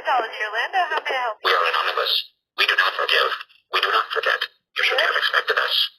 Scientology, Orlando. How may I help you? We are anonymous. We do not forgive. We do not forget. You should have expected us.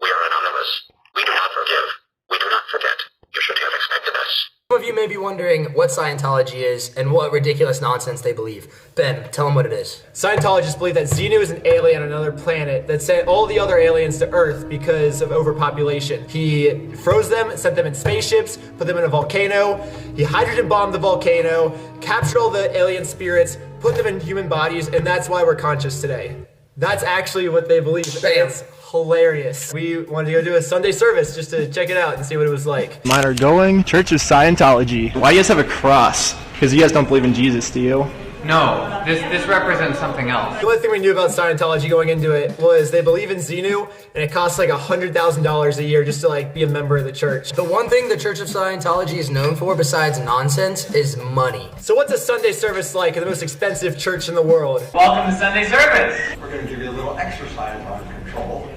We are anonymous. We do not forgive. We do not forget. You should have expected us. Some of you may be wondering what Scientology is and what ridiculous nonsense they believe. Ben, tell them what it is. Scientologists believe that Xenu is an alien on another planet that sent all the other aliens to Earth because of overpopulation. He froze them, sent them in spaceships, put them in a volcano. He hydrogen bombed the volcano, captured all the alien spirits, put them in human bodies, and that's why we're conscious today. That's actually what they believe. Bam. It's hilarious. We wanted to go do a Sunday service just to check it out and see what it was like. Mine are going Church of Scientology. Why do you guys have a cross? Because you guys don't believe in Jesus, do you? No, this represents something else. The only thing we knew about Scientology going into it was they believe in Xenu, and it costs like $100,000 a year just to like be a member of the church. The one thing the Church of Scientology is known for besides nonsense is money. So what's a Sunday service like at the most expensive church in the world? Welcome to Sunday service. We're going to give you a little exercise on control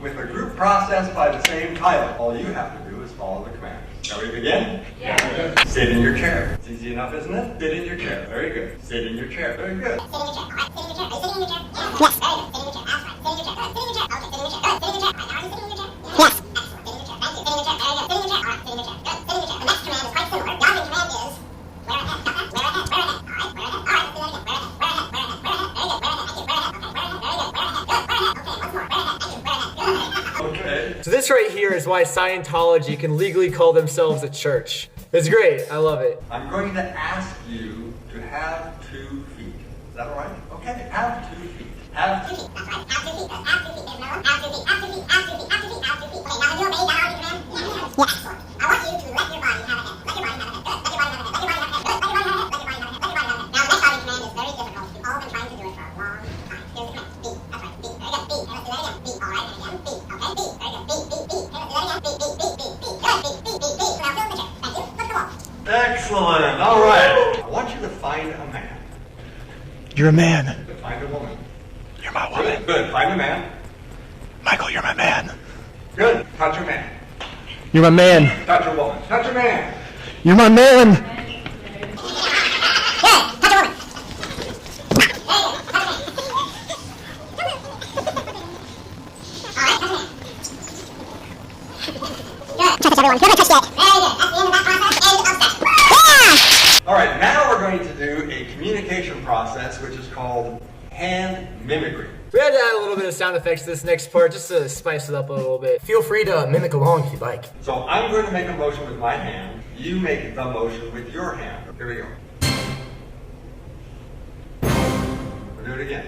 with a group process by the same title. All you have to do is follow the commands. Shall we begin? Yeah. Sit in your chair. It's easy enough, isn't it? Sit in your chair. Very good. Sit in your chair. Very good. Sit in your chair. All right. Sit in your chair. Are you sitting in your chair? Yes. Very good. Sit in your chair. That's right. Sit in your chair. Good. Sit in your chair. Okay. Sit in your chair. Good. Sit in your chair. All right. Now are you sitting in your chair? Yes. Excellent. Sit in your chair. Thank you. Sit in your chair. Very good. Sit in your chair. All right. Sit in your chair. Good. Sit in your chair. The next command is quite similar. The opposite command is wear a hat. Got that? Wear a hat. Wear a hat. All right. Wear a hat. All right. Let's do that again. Wear a hat. Wear a hat. Wear a hat. Wear a hat. Very good. Wear a hat. Thank you. Wear a hat. Okay. Wear a hat. Very good. Wear a hat. Good. Wear a hat. Okay. Once more. Wear a hat. Thank you. Wear a hat. Good. Okay. So this right here is why Scientology can legally call themselves a church. It's great. I love it. I'm going to ask you to have 2 feet. Is that all right? Okay. Have 2 feet. Have 2 feet. That's right. Have 2 feet. Good. Have 2 feet. There's another one. Have 2 feet. Have 2 feet. Have 2 feet. Have 2 feet. Have 2 feet. Okay. Now when you obey that already command? Yes. Excellent. I want you to let your body have a head. Let your body have a head. Good. Let your body have a head. Let your body have a head. Good. Let your body have a head. Let your body have a head. Let your body have a head. Now the next body command is very difficult. You've all been trying to do it for a long time. Here's the command. Beat. That's right. Beat. Very good. Beat. And let's do that again. Beat. All right. And again. Beat. Okay. Beat. Very good. Beat. Beat. Beat. Okay. Let's do that again. Beat. Beat. Beat. Beat. Beat. Good. Beat. Beat. Beat. Beat. Now fill in the chair. Thank you. Let's go on. Excellent. All right. I want you to find a man. You're a man. Find a woman. You're my woman. Good. Good. Find a man. Michael, you're my man. Good. Touch a man. You're my man. Touch a woman. Touch a man. You're my man. All right, now we're going to do a communication process which is called hand mimicry. We had to add a little bit of sound effects to this next part just to spice it up a little bit. Feel free to mimic along if you'd like. So I'm going to make a motion with my hand. You make the motion with your hand. Here we go. We'll do it again.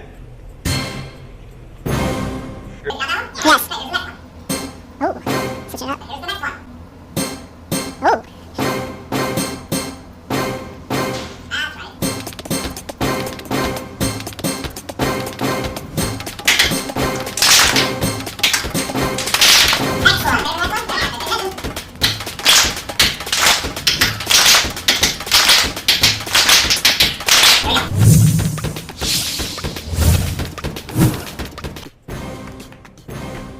Yes. Oh, switch it up. Here's the next one. Oh. That's right.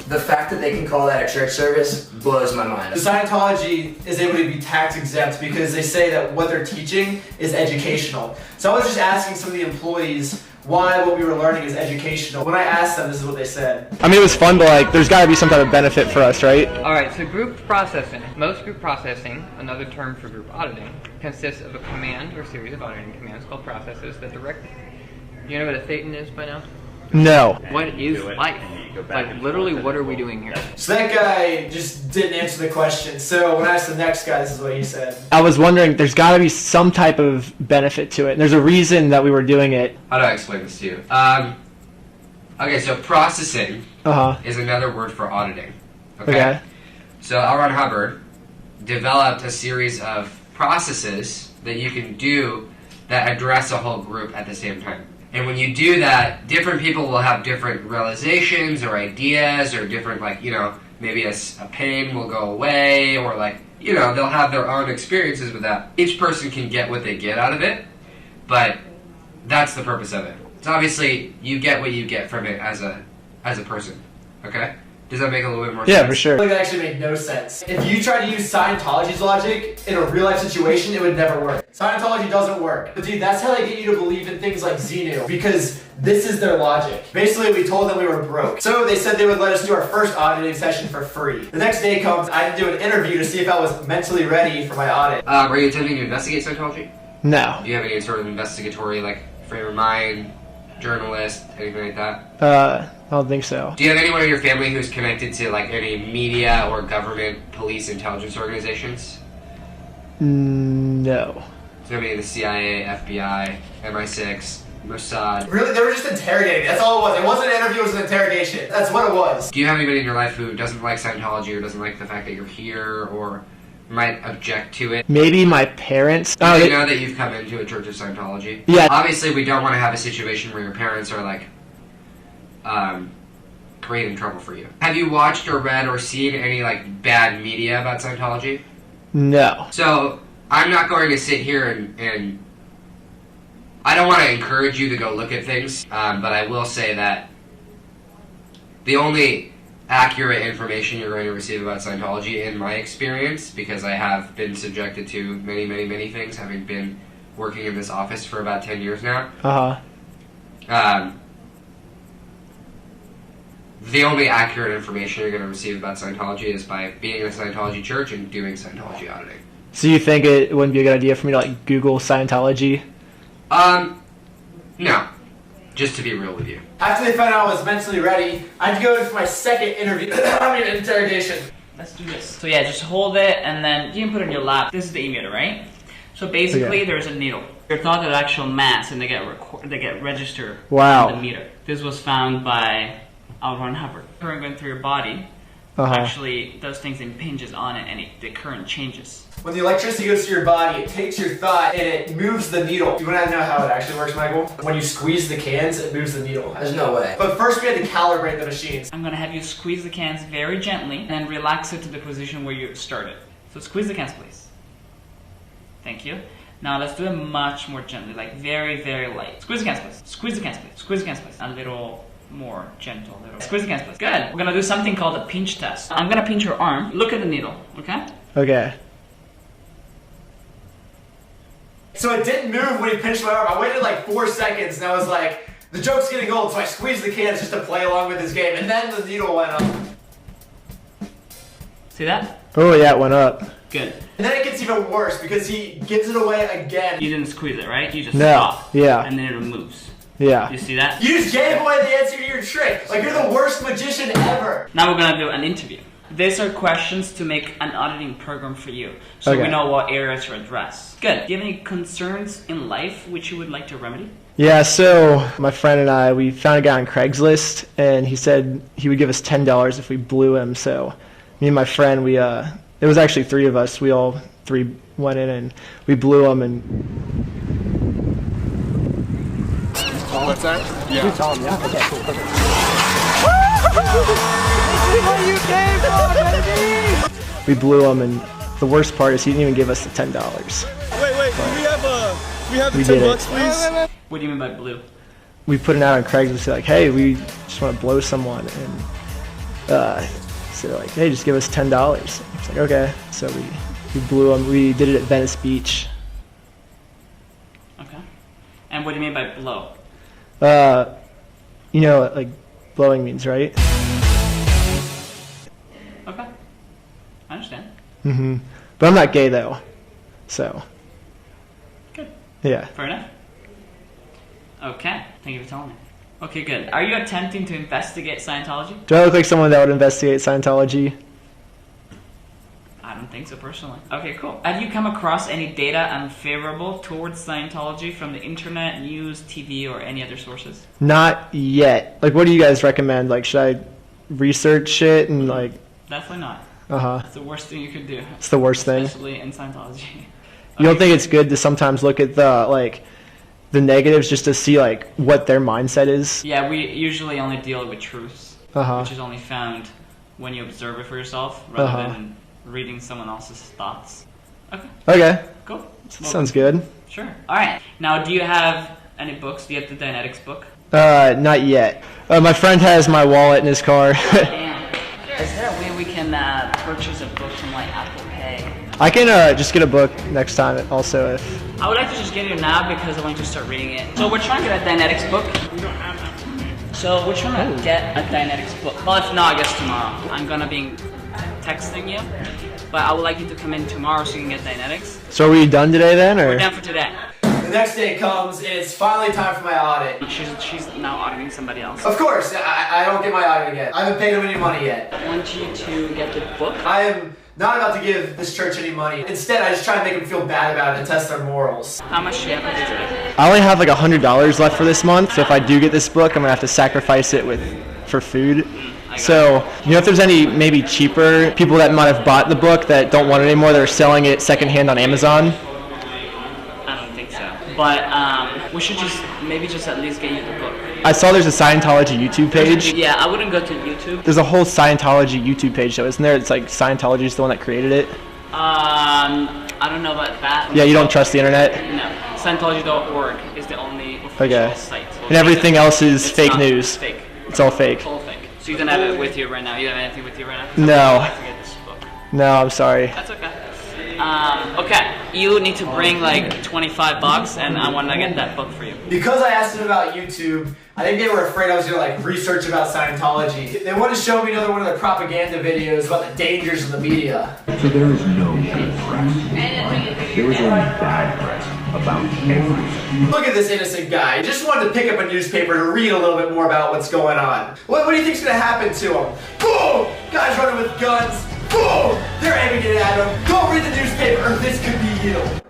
The fact that they can call that a church service blows my mind. Scientology is able to be tax exempt because they say that what they're teaching is educational. So I was just asking some of the employees why what we were learning is educational. When I asked them, this is what they said. I mean, it was fun, but like, there's got to be some type of benefit for us, right? Alright, so group processing. Most group processing, another term for group auditing, consists of a command or series of auditing commands called processes that direct. Do you know what a thetan is by now? No. What is life? Like, literally, what are we doing here? So that guy just didn't answer the question. So when I asked the next guy, this is what he said. I was wondering, there's got to be some type of benefit to it. And there's a reason that we were doing it. How do I explain this to you? Okay, so processing is another word for auditing. Okay? So L. Ron Hubbard developed a series of processes that you can do that address a whole group at the same time. And when you do that, different people will have different realizations or ideas or different, like, you know, maybe a pain will go away or, like, you know, they'll have their own experiences with that. Each person can get what they get out of it, but that's the purpose of it. So obviously, you get what you get from it as a person, okay? Does that make a little bit more sense? Yeah, for sure. I think that actually made no sense. If you try to use Scientology's logic in a real life situation, it would never work. Scientology doesn't work. But dude, that's how they get you to believe in things like Xenu, because this is their logic. Basically, we told them we were broke. So they said they would let us do our first auditing session for free. The next day comes, I had to do an interview to see if I was mentally ready for my audit. Are you attempting to investigate Scientology? No. Do you have any sort of investigatory, like, frame of mind, journalist, anything like that? I don't think so. Do you have anyone in your family who's connected to, like, any media or government, police, intelligence organizations? No. So maybe the CIA, FBI, MI6, Mossad. Really, they were just interrogating. That's all it was. It wasn't an interview, it was an interrogation. That's what it was. Do you have anybody in your life who doesn't like Scientology or doesn't like the fact that you're here or might object to it? Maybe my parents. Do they know that you've come into a church of Scientology? Yeah. Obviously, we don't want to have a situation where your parents are like, creating trouble for you. Have you watched or read or seen any like bad media about Scientology? No. So I'm not going to sit here and I don't want to encourage you to go look at things, but I will say that the only accurate information you're going to receive about Scientology, in my experience, because I have been subjected to many, many, many things, having been working in this office for about 10 years now. The only accurate information you're going to receive about Scientology is by being in a Scientology church and doing Scientology auditing. So you think it wouldn't be a good idea for me to like Google Scientology? No. Just to be real with you. After they found out I was mentally ready, I had to go in for my second interview. Interrogation. Let's do this. So yeah, just hold it and then you can put it in your lap. This is the emitter, right? So basically, there's a needle. It's not an actual mass, and they get registered Wow. in the meter. This was found by L. Ron Hubbard. Current going through your body actually does things, impinges on it, and the current changes. When the electricity goes to your body, it takes your thought and it moves the needle. Do you want to know how it actually works, Michael? When you squeeze the cans, it moves the needle. There's no way. But first we had to calibrate the machines. I'm gonna have you squeeze the cans very gently, and then relax it to the position where you started. So squeeze the cans, please. Thank you. Now let's do it much more gently, like very, very light. Squeeze the cans, please. Squeeze the cans, please. Squeeze the cans, please. A little more gentle. Squeeze the cans, please. Good. We're gonna do something called a pinch test. I'm gonna pinch your arm. Look at the needle, okay? Okay. So it didn't move when he pinched my arm. I waited like 4 seconds and I was like, the joke's getting old, so I squeezed the cans just to play along with his game, and then the needle went up. See that? Oh yeah, it went up. Good. And then it gets even worse because he gives it away again. You didn't squeeze it, right? You just No. stop. Yeah. And then it moves. Yeah. You see that? You just gave away the answer to your trick. Like, you're the worst magician ever. Now we're gonna do an interview. These are questions to make an auditing program for you, so we know what areas to address. Good. Do you have any concerns in life which you would like to remedy? Yeah, so my friend and I, we found a guy on Craigslist, and he said he would give us $10 if we blew him. So me and my friend, we it was actually 3 of us. We all 3 went in and we blew him. And What's that? Yeah. you tell him, yeah. Okay, cool, perfect. We blew him, and the worst part is he didn't even give us the $10. Wait, can we have the we $10, did please? What do you mean by blue? We put it out on Craigslist, like, hey, we just want to blow someone, and so they're like, hey, just give us $10. It's like, okay. So we blew him. We did it at Venice Beach. Okay. And what do you mean by blow? You know what, like, blowing means, right? Okay. I understand. Mm-hmm. But I'm not gay, though. So. Good. Yeah. Fair enough. Okay. Thank you for telling me. Okay, good. Are you attempting to investigate Scientology? Do I look like someone that would investigate Scientology? I don't think so, personally. Okay, cool. Have you come across any data unfavorable towards Scientology from the internet, news, TV, or any other sources? Not yet. Like, what do you guys recommend? Like, should I research it and, like... Definitely not. Uh-huh. That's the worst thing you could do. It's the worst thing? Especially in Scientology. You don't think it's good to sometimes look at the, like, the negatives just to see, like, what their mindset is? Yeah, we usually only deal with truths, Uh-huh. which is only found when you observe it for yourself, rather than reading someone else's thoughts. Okay. Okay. Cool. Well, Sounds good. Sure. All right. Now, do you have any books? Do you have the Dianetics book? Not yet. My friend has my wallet in his car. Damn. Is there a way we can purchase a book from like Apple Pay? I can just get a book next time also if... I would like to just get it now because I want to start reading it. So we're trying to get a Dianetics book. So we're trying to get a Dianetics book. Well, if not, I guess tomorrow. I'm gonna be texting you, but I would like you to come in tomorrow so you can get Dianetics. So are we done today then, or? We're done for today. The next day comes, and it's finally time for my audit. She's now auditing somebody else. Of course, I don't get my audit again. I haven't paid them any money yet. I want you to get the book. I am not about to give this church any money. Instead, I just try to make them feel bad about it and test their morals. How much do you have to do today? I only have like $100 left for this month, so if I do get this book, I'm gonna have to sacrifice it for food. So, you know if there's any maybe cheaper people that might have bought the book that don't want it anymore, that are selling it secondhand on Amazon? But we should maybe at least get you the book. I saw there's a Scientology YouTube page. Yeah, I wouldn't go to YouTube. There's a whole Scientology YouTube page though, isn't there? It's like Scientology is the one that created it. I don't know about that. Yeah, you don't trust the internet? No. Scientology.org is the only official site. And everything else is fake news. It's fake. It's all fake. It's all fake. So you don't have it with you right now? You don't have anything with you right now? No. I'd like to get this book. No, I'm sorry. That's okay. Okay, you need to bring like $25 and I want to get that book for you. Because I asked them about YouTube, I think they were afraid I was going to like research about Scientology. They wanted to show me another one of their propaganda videos about the dangers of the media. So there is no good press. There is only bad press about everything. Look at this innocent guy. He just wanted to pick up a newspaper to read a little bit more about what's going on. What do you think's going to happen to him? Boom! Guys running with guns. Boom! They're aiming it at him. Don't read the newspaper or this could be you.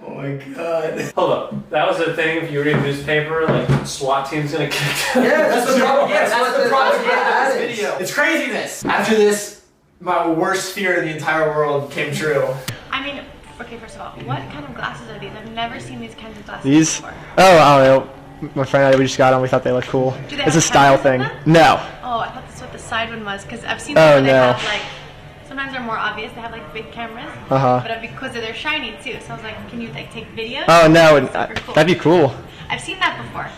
Oh my god. Hold up. That was the thing, if you read a newspaper, like, SWAT team's gonna kick you. Yeah, that's the problem. Yeah, that's the propaganda of this video. It's craziness. After this, my worst fear in the entire world came true. I mean, okay, first of all, what kind of glasses are these? I've never seen these kinds of glasses These? before. Oh, I don't know. My friend and I, we just got them. We thought they looked cool. Do they It's have a style cameras thing. in them? No. Oh, I thought that's what the side one was, because I've seen them where they have like, sometimes they're more obvious, they have like big cameras, but because they're shiny too, so I was like, can you like take videos? Oh no, Cool. that'd be cool. I've seen that before,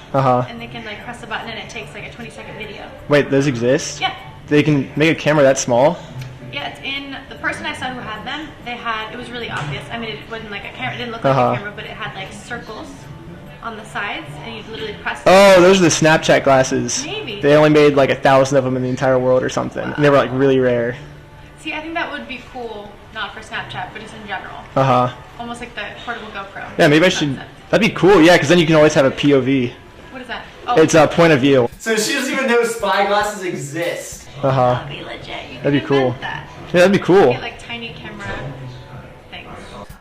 and they can like press a button and it takes like a 20-second video. Wait, those exist? Yeah. They can make a camera that small? Yeah, it's in, the person I saw who had them, it was really obvious. I mean, it wasn't like a camera, it didn't look like a camera, but it had like circles on the sides, and you'd literally press Oh, those are the Snapchat glasses. Maybe. They only made like 1,000 of them in the entire world or something. And they were like really rare. See, I think that would be cool, not for Snapchat, but just in general. Almost like the portable GoPro. Yeah, maybe I should, that'd be cool, yeah, because then you can always have a POV. What is that? Oh. It's a point of view. So she doesn't even know spy glasses exist. That'd be legit. You That'd be can cool. invent that. Yeah, that'd be cool. Get like tiny camera things.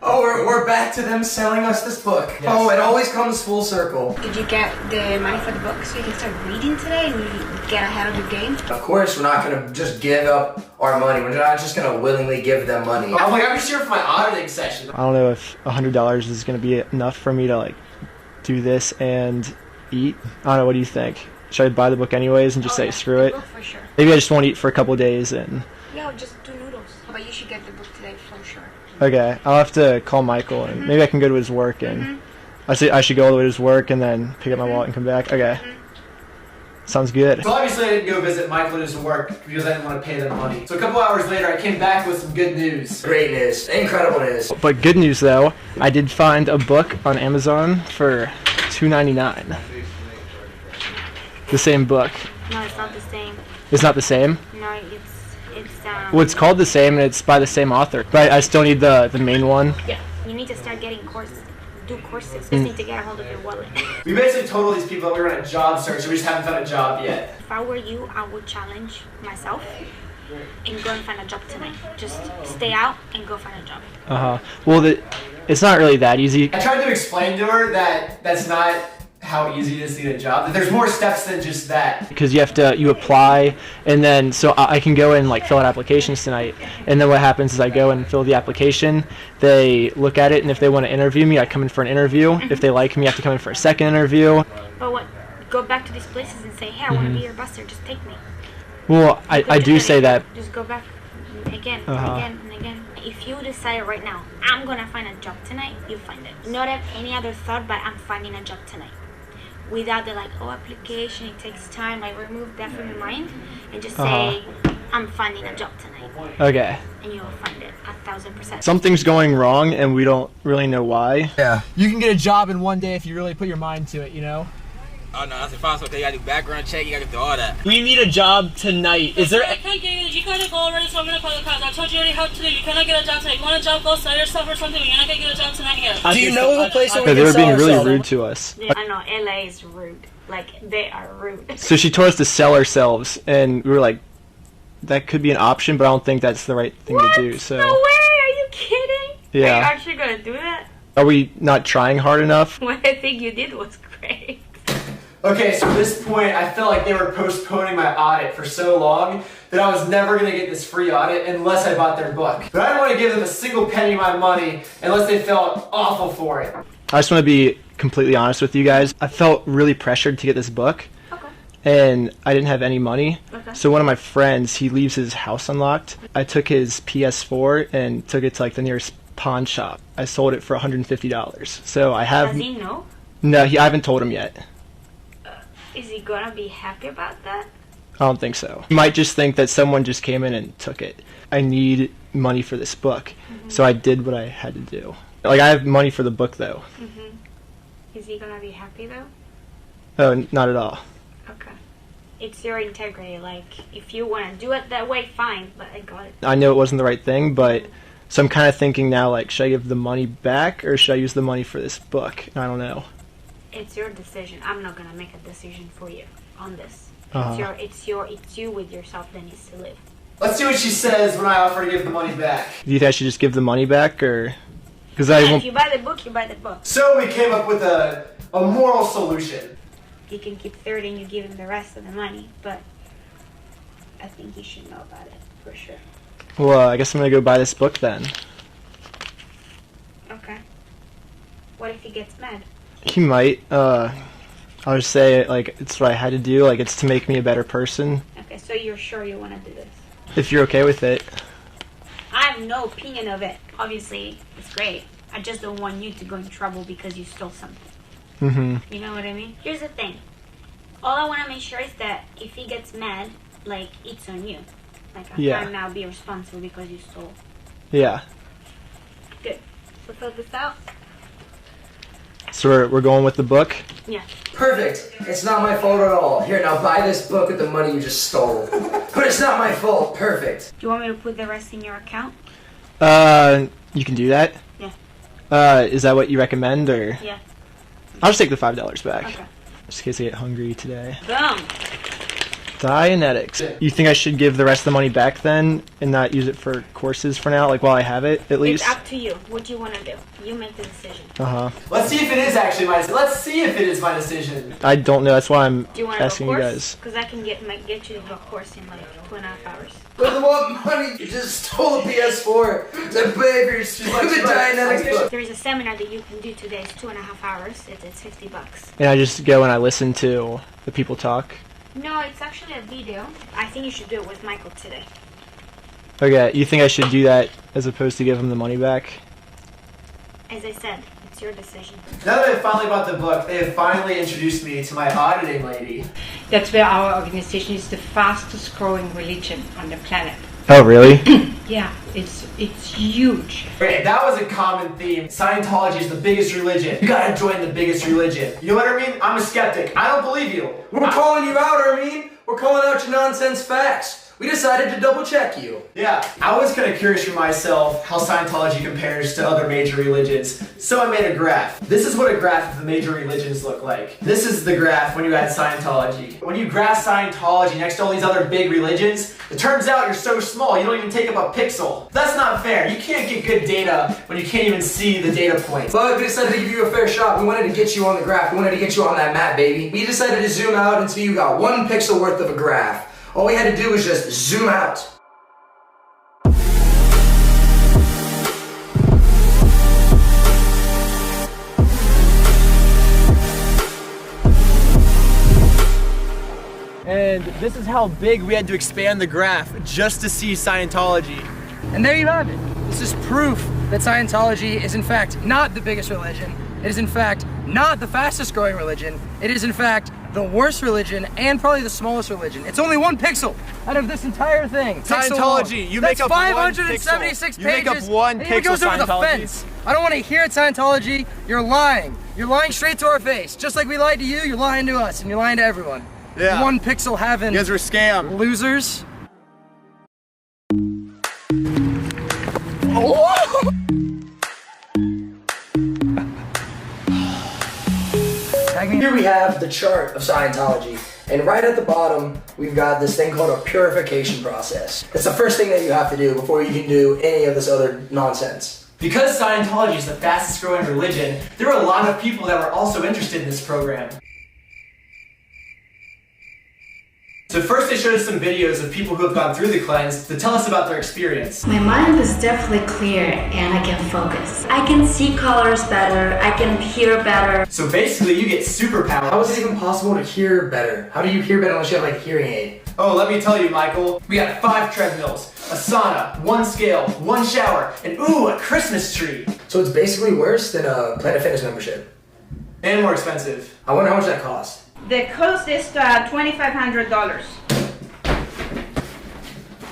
Oh, we're back to them selling us this book. Yes. Oh, it always comes full circle. Did you get the money for the book so you can start reading today and get ahead of your game? Of course, we're not gonna just give up our money. We're not just gonna willingly give them money. I'm like, I'm just here for my auditing session. I don't know if $100 is gonna be enough for me to like do this and eat. I don't know, what do you think? Should I buy the book anyways and just say screw it? For sure. Maybe I just won't eat for a couple days and... Yeah, just do noodles. But you should get the book today for sure. Okay, I'll have to call Michael and maybe I can go to his work and I should go all the way to his work and then pick up my wallet and come back. Okay. Sounds good. So obviously I didn't go visit Michael at his work because I didn't want to pay them money. So a couple hours later I came back with some good news. Great news. Incredible news. But good news though, I did find a book on Amazon for $2.99. The same book. No, it's not the same. It's not the same? No, it's Well, it's called the same and it's by the same author. But I still need the main one. Yeah. You need to start getting courses. Do courses. You just need to get a hold of your wallet. We basically told all these people that we were on a job search and we just haven't found a job yet. If I were you, I would challenge myself and go and find a job tonight. Just stay out and go find a job. Well, it's not really that easy. I tried to explain to her that that's not how easy it is to get a job. That there's more steps than just that. Because you apply, and then so I can go and like fill out applications tonight, and then what happens is I go and fill the application, they look at it, and if they want to interview me, I come in for an interview. If they like me, I have to come in for a second interview. But what? Go back to these places and say, hey, I want to be your busser, just take me. Well, I do say that. Just go back again and again and again. If you decide right now, I'm going to find a job tonight, you find it. Not have any other thought, but I'm finding a job tonight. Without the like, oh, application, it takes time, like remove that from your mind and just say, I'm finding a job tonight. Okay. And you'll find it 1,000%. Something's going wrong and we don't really know why. Yeah. You can get a job in one day if you really put your mind to it, you know? Oh no, that's impossible. You gotta do background check, you gotta do all that. We need a job tonight. Is there... I can't get you. You gotta go already, so I'm gonna call the cops. I told you already how to do. You cannot get a job tonight. You want a job, go sell yourself or something. You're not gonna get a job tonight here. Do you know the place where we They can were sell being really ourselves? rude to us. Yeah, I know, LA is rude. Like, they are rude. So she told us to sell ourselves, and we were like, that could be an option, but I don't think that's the right thing to do. So No way! Are you kidding? Yeah. Are you actually gonna do that? Are we not trying hard enough? What I think you did was great. Okay, so at this point, I felt like they were postponing my audit for so long that I was never going to get this free audit unless I bought their book. But I didn't want to give them a single penny of my money unless they felt awful for it. I just want to be completely honest with you guys. I felt really pressured to get this book. Okay. And I didn't have any money. Okay. So one of my friends, he leaves his house unlocked. I took his PS4 and took it to like the nearest pawn shop. I sold it for $150. So I have... Does he know? No, I haven't told him yet. Is he gonna be happy about that? I don't think so. He might just think that someone just came in and took it. I need money for this book. So I did what I had to do. Like, I have money for the book, though. Is he gonna be happy though? Oh, not at all. Okay. It's your integrity. Like, if you wanna do it that way, fine. But I got it. I know it wasn't the right thing, but... So I'm kind of thinking now, like, should I give the money back or should I use the money for this book? I don't know. It's your decision. I'm not gonna make a decision for you on this. Uh-huh. It's you with yourself that needs to live. Let's see what she says when I offer to give the money back. Do you think I should just give the money back, or... Because Yeah, if you buy the book, you buy the book. So we came up with a moral solution. You can keep 30 and you give him the rest of the money, but I think he should know about it, for sure. Well, I guess I'm going to go buy this book then. Okay. What if he gets mad? He might. I'll just say, like, it's what I had to do. Like, it's to make me a better person. Okay, so you're sure you want to do this? If you're okay with it. I have no opinion of it. Obviously, it's great. I just don't want you to go in trouble because you stole something. Mm-hmm. You know what I mean? Here's the thing. All I want to make sure is that if he gets mad, like, it's on you. Like, I can't now be responsible because you stole. Yeah. Good. So fill this out? So we're going with the book? Yeah. Perfect. It's not my fault at all. Here, now buy this book with the money you just stole. But it's not my fault. Perfect. Do you want me to put the rest in your account? You can do that? Yeah. Is that what you recommend, or? Yeah. I'll just take the $5 back. Okay. Just in case I get hungry today. Boom. Dianetics. You think I should give the rest of the money back then and not use it for courses for now, like while I have it at least? It's up to you. What do you want to do? You make the decision. Let's see if it is actually my decision. Let's see if it is my decision. I don't know. That's why I'm Do you want to asking go you course? guys. Because I can get you to a course in like 2.5 hours. With what money? You just stole a PS4 to pay for your stupid Dianetics book. There is a seminar that you can do today. It's 2.5 hours. It's $50. And I just go and I listen to the people talk. No, it's actually a video. I think you should do it with Michael today. Okay, you think I should do that as opposed to give him the money back? As I said, it's your decision. Now that I finally bought the book, they have finally introduced me to my auditing lady. That's where our organization is the fastest growing religion on the planet. Oh, really? Yeah, it's huge. Okay, that was a common theme. Scientology is the biggest religion. You gotta join the biggest religion. You know what I mean? I'm a skeptic. I don't believe you. We're calling you out, Armin. We're calling out your nonsense facts. We decided to double check you. Yeah, I was kind of curious for myself how Scientology compares to other major religions, so I made a graph. This is what a graph of the major religions look like. This is the graph when you add Scientology. When you graph Scientology next to all these other big religions, it turns out you're so small you don't even take up a pixel. That's not fair. You can't get good data when you can't even see the data points. But we decided to give you a fair shot. We wanted to get you on the graph. We wanted to get you on that map, baby. We decided to zoom out until you got 1 pixel worth of a graph. All we had to do was just zoom out. And this is how big we had to expand the graph just to see Scientology. And there you have it. This is proof that Scientology is in fact not the biggest religion, It is in fact not the fastest growing religion. It is in fact the worst religion and probably the smallest religion. It's only 1 pixel out of this entire thing. Scientology, you make up 576 1 pixel. You make up pages. 1 It even pixel, goes over the Scientology. fence. I don't want to hear it, Scientology. You're lying. You're lying straight to our face. Just like we lied to you, you're lying to us, and you're lying to everyone. Yeah. 1 pixel having. You guys are a scam. Losers. Oh! Here we have the chart of Scientology, and right at the bottom we've got this thing called a purification process. It's the first thing that you have to do before you can do any of this other nonsense. Because Scientology is the fastest growing religion, there were a lot of people that were also interested in this program. So first they showed us some videos of people who have gone through the cleanse to tell us about their experience. My mind is definitely clear and I can focus. I can see colors better, I can hear better. So basically you get superpowers. How is it even possible to hear better? How do you hear better unless you have like a hearing aid? Oh, let me tell you, Michael. We got 5 treadmills, a sauna, 1 scale, 1 shower, and ooh, a Christmas tree. So it's basically worse than a Planet Fitness membership. And more expensive. I wonder how much that costs. The cost is $2,500.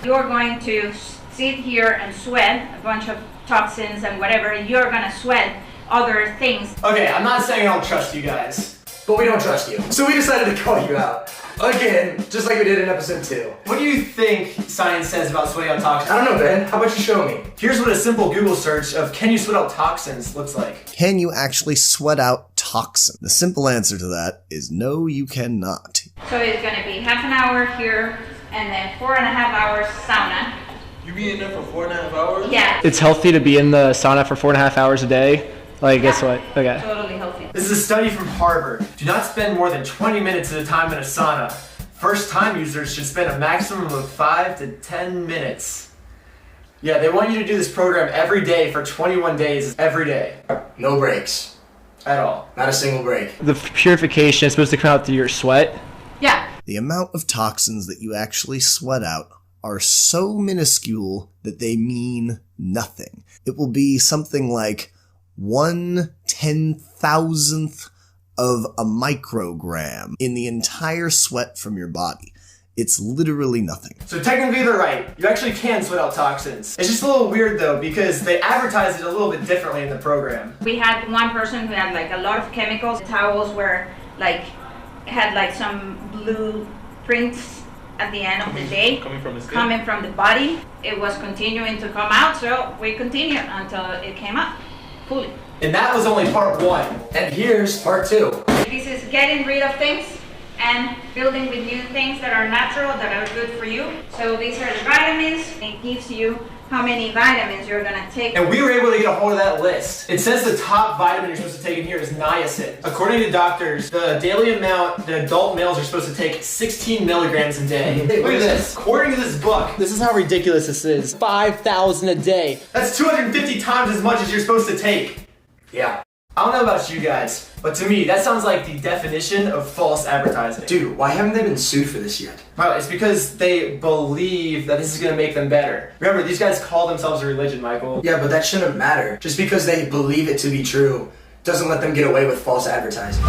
You're going to sit here and sweat a bunch of toxins and whatever, and you're gonna sweat other things. Okay, I'm not saying I don't trust you guys. But we don't trust you. So we decided to call you out. Again, just like we did in episode 2. What do you think science says about sweating out toxins? I don't know, Ben. How about you show me? Here's what a simple Google search of "can you sweat out toxins" looks like. Can you actually sweat out toxin? The simple answer to that is no, you cannot. So it's gonna be half an hour here, and then 4.5 hours sauna. You be in there for 4.5 hours? Yeah. It's healthy to be in the sauna for 4.5 hours a day. Like, guess what? Okay. Totally healthy. This is a study from Harvard. Do not spend more than 20 minutes at a time in a sauna. First-time users should spend a maximum of 5 to 10 minutes. Yeah, they want you to do this program every day for 21 days, every day. No breaks. At all. Not a single break. The purification is supposed to come out through your sweat. Yeah. The amount of toxins that you actually sweat out are so minuscule that they mean nothing. It will be something like 1/10,000th of a microgram in the entire sweat from your body. It's literally nothing. So technically they're right. You actually can sweat out toxins. It's just a little weird though because they advertise it a little bit differently in the program. We had one person who had like a lot of chemicals. Towels were like, had like some blue prints at the end of the day. Coming from the skin? Coming from the body. It was continuing to come out, so we continued until it came out fully. And that was only part 1. And here's part 2. This is getting rid of things and building with new things that are natural, that are good for you. So these are the vitamins. It gives you how many vitamins you're gonna take. And we were able to get a hold of that list. It says the top vitamin you're supposed to take in here is niacin. According to doctors, the daily amount that adult males are supposed to take 16 milligrams a day. Hey, look at this. According to this book, this is how ridiculous this is. 5,000 a day. That's 250 times as much as you're supposed to take. Yeah. I don't know about you guys, but to me, that sounds like the definition of false advertising. Dude, why haven't they been sued for this yet? Well, it's because they believe that this is going to make them better. Remember, these guys call themselves a religion, Michael. Yeah, but that shouldn't matter. Just because they believe it to be true doesn't let them get away with false advertising.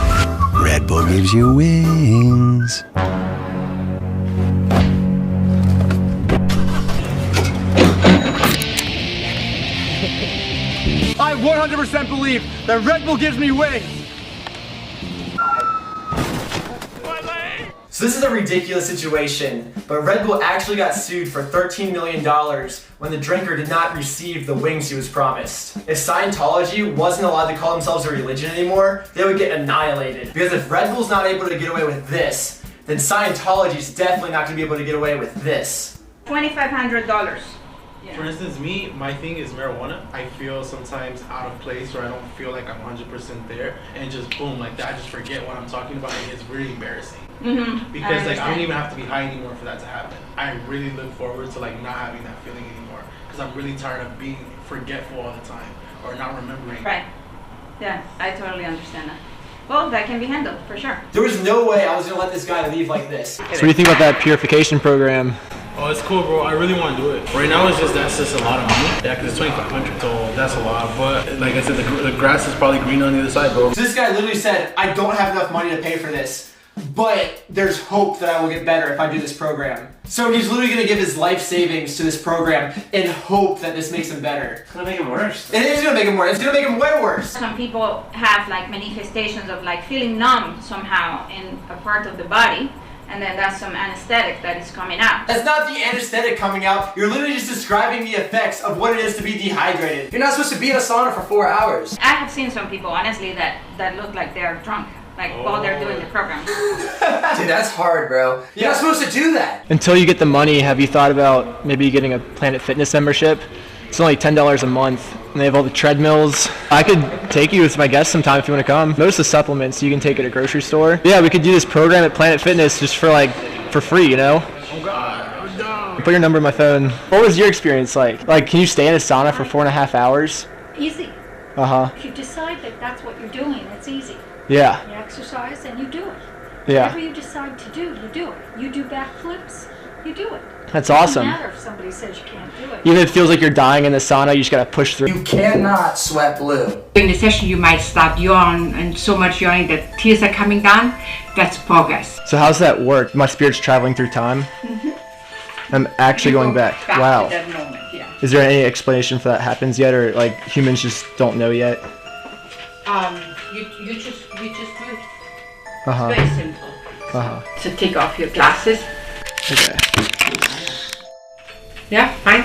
Red Bull gives you wings. I 100% believe that Red Bull gives me wings. So this is a ridiculous situation, but Red Bull actually got sued for $13 million when the drinker did not receive the wings he was promised. If Scientology wasn't allowed to call themselves a religion anymore, they would get annihilated. Because if Red Bull's not able to get away with this, then Scientology's definitely not going to be able to get away with this. $2,500. For instance, me, my thing is marijuana. I feel sometimes out of place or I don't feel like I'm 100% there, and just boom, like that, I just forget what I'm talking about, and it's really embarrassing. Because like I don't even have to be high anymore for that to happen. I really look forward to like not having that feeling anymore because I'm really tired of being forgetful all the time or not remembering. Right. Yeah, I totally understand that. Well, that can be handled for sure. There was no way I was going to let this guy leave like this. So what do you think about that purification program? Oh, it's cool, bro. I really want to do it. Right now, that's just a lot of money. Yeah, because it's 2,500, so that's a lot. But like I said, the grass is probably green on the other side, bro. So this guy literally said, I don't have enough money to pay for this, but there's hope that I will get better if I do this program. So he's literally going to give his life savings to this program in hope that this makes him better. It's going to make him worse. It is going to make him worse. It's going to make him way worse. Some people have like manifestations of like feeling numb somehow in a part of the body. And then that's some anesthetic that is coming out. That's not the anesthetic coming out. You're literally just describing the effects of what it is to be dehydrated. You're not supposed to be in a sauna for 4 hours. I have seen some people, honestly, that look like they're drunk, like while they're doing the program. Dude, that's hard, bro. You're not supposed to do that. Until you get the money, have you thought about maybe getting a Planet Fitness membership? It's only $10 a month, and they have all the treadmills. I could take you as my guest sometime if you want to come. Most of the supplements you can take at a grocery store. Yeah, we could do this program at Planet Fitness just for free, you know? Oh God, no. Put your number in my phone. What was your experience like? Like, can you stay in a sauna for 4.5 hours? Easy. Uh-huh. If you decide that that's what you're doing, it's easy. Yeah. You exercise and you do it. Yeah. Whatever you decide to do, you do it. You do backflips, you do it. That's awesome. It doesn't matter if somebody says you can't do it. Even if it feels like you're dying in the sauna, you just gotta push through. You cannot sweat blue. During the session, you might start yawn and so much yawning that tears are coming down. That's progress. So how's that work? My spirit's traveling through time? I'm actually going back. Wow. To that moment, yeah. Is there any explanation for that happens yet, or like humans just don't know yet? You just do it. Uh-huh. It's very simple. Uh-huh. So take off your glasses. Okay. Yeah, fine.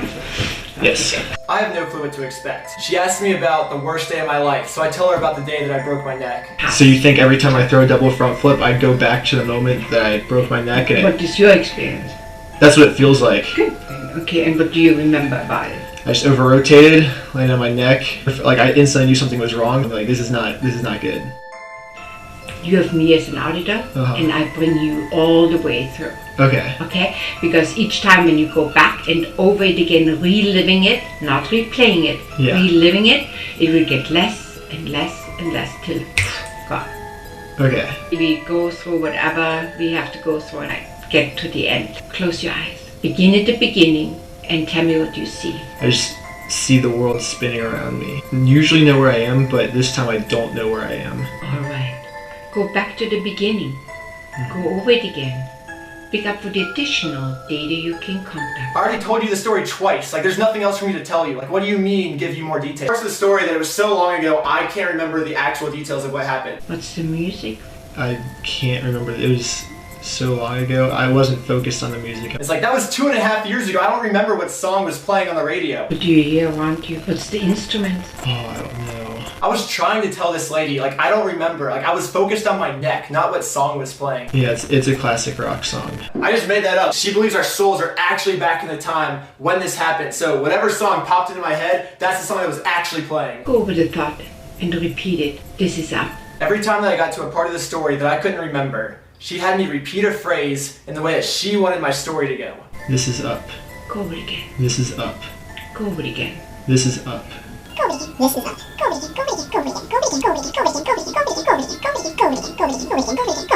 Yes. I have no clue what to expect. She asked me about the worst day of my life, so I tell her about the day that I broke my neck. So you think every time I throw a double front flip, I'd go back to the moment that I broke my neck? And What is your experience? that's what it feels like. Good. Okay, and what do you remember about it? I just over-rotated, landed on my neck. Like, I instantly knew something was wrong. Like, this is not good. You have me as an auditor, and I bring you all the way through. Okay. Okay? Because each time when you go back and over it again, reliving it, not replaying it, Yeah. reliving it, it will get less and less and less till gone. Okay. We go through whatever we have to go through and I get to the end. Close your eyes. Begin at the beginning and tell me what you see. I just see the world spinning around me. Usually know where I am, but this time I don't know where I am. Alright. Go back to the beginning. Go over it again. Pick up for the additional data you can contact. I already told you the story twice. Like, there's nothing else for me to tell you. Like, what do you mean give you more details? Parts of the story that it was so long ago, I can't remember the actual details of what happened. What's the music? I can't remember. It was so long ago. I wasn't focused on the music. It's like, that was 2.5 years ago. I don't remember what song was playing on the radio. What do you hear around you? What's the instrument? Oh, I don't know. I was trying to tell this lady, like, I don't remember. Like, I was focused on my neck, not what song was playing. Yeah, it's a classic rock song. I just made that up. She believes our souls are actually back in the time when this happened. So whatever song popped into my head, that's the song that was actually playing. Go over the thought and repeat it. This is up. Every time that I got to a part of the story that I couldn't remember, she had me repeat a phrase in the way that she wanted my story to go. This is up. Go over it again. This is up. Go over it again. This is up. This is up. Go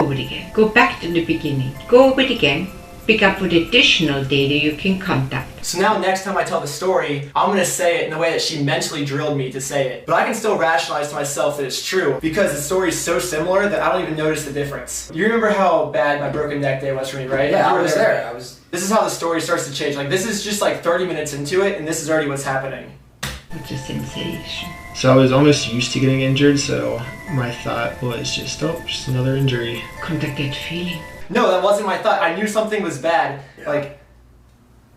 over it again. Go back to the beginning. Go over it again. Pick up with additional data you can contact. So now next time I tell the story, I'm going to say it in the way that she mentally drilled me to say it. But I can still rationalize to myself that it's true because the story is so similar that I don't even notice the difference. You remember how bad my broken neck day was for me, right? Yeah, You were I was there. This is how the story starts to change. Like, this is just like 30 minutes into it, and this is already what's happening. What's the sensation? So I was almost used to getting injured, so my thought was just another injury. Contact that feeling. No, that wasn't my thought. I knew something was bad. Like,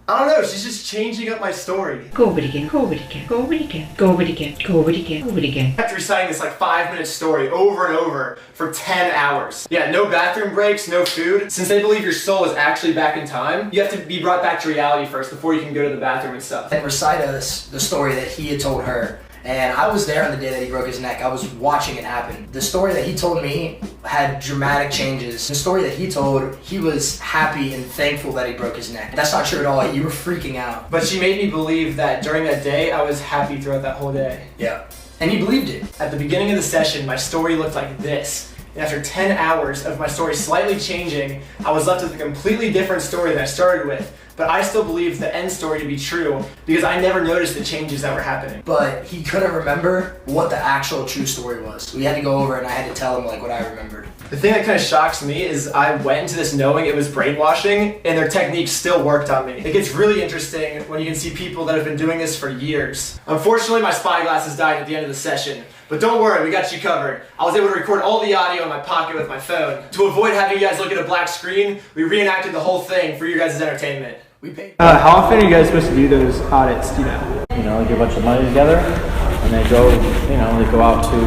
I don't know, she's just changing up my story. Go over it again, go over it again, go over it again, go over it again, go over it again, go over it again. I kept reciting this like 5-minute story over and over for 10 hours. Yeah, no bathroom breaks, no food. Since they believe your soul is actually back in time, you have to be brought back to reality first before you can go to the bathroom and stuff. And recite us the story that he had told her. And I was there on the day that he broke his neck. I was watching it happen. The story that he told me had dramatic changes. The story that he told, he was happy and thankful that he broke his neck. That's not true at all. You were freaking out. But she made me believe that during that day, I was happy throughout that whole day. Yeah. And he believed it. At the beginning of the session, my story looked like this. And after 10 hours of my story slightly changing, I was left with a completely different story than I started with. but I still believe the end story to be true because I never noticed the changes that were happening. But he couldn't remember what the actual true story was. We had to go over and I had to tell him like what I remembered. The thing that kind of shocks me is I went into this knowing it was brainwashing and their techniques still worked on me. It gets really interesting when you can see people that have been doing this for years. Unfortunately, my spyglasses died at the end of the session, but don't worry, we got you covered. I was able to record all the audio in my pocket with my phone. To avoid having you guys look at a black screen, we reenacted the whole thing for your guys' entertainment. We paid. How often are you guys supposed to do those audits, do you know? You know, get a bunch of money together, and they go, you know, they go out to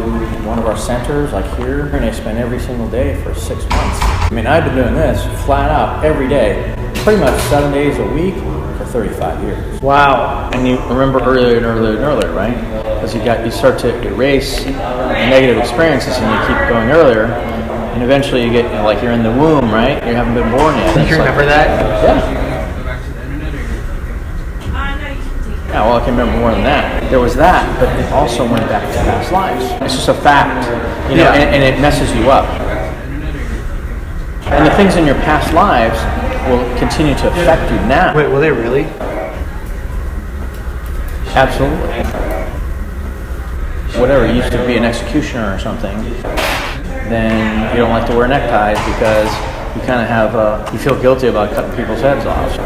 one of our centers, like here, and they spend every single day for 6 months. I mean, I've been doing this flat out every day, pretty much 7 days a week for 35 years. Wow. And you remember earlier and earlier and earlier, right? Because you start to erase negative experiences and you keep going earlier, and eventually you get, you know, like you're in the womb, right? You haven't been born yet. Do you remember that? Yeah. Yeah, well, I can remember more than that. There was that, but it also went back to past lives. It's just a fact, you know, and it messes you up. And the things in your past lives will continue to affect you now. Wait, will they really? Absolutely. Whatever, you used to be an executioner or something, then you don't like to wear neckties because you kind of have, you feel guilty about cutting people's heads off.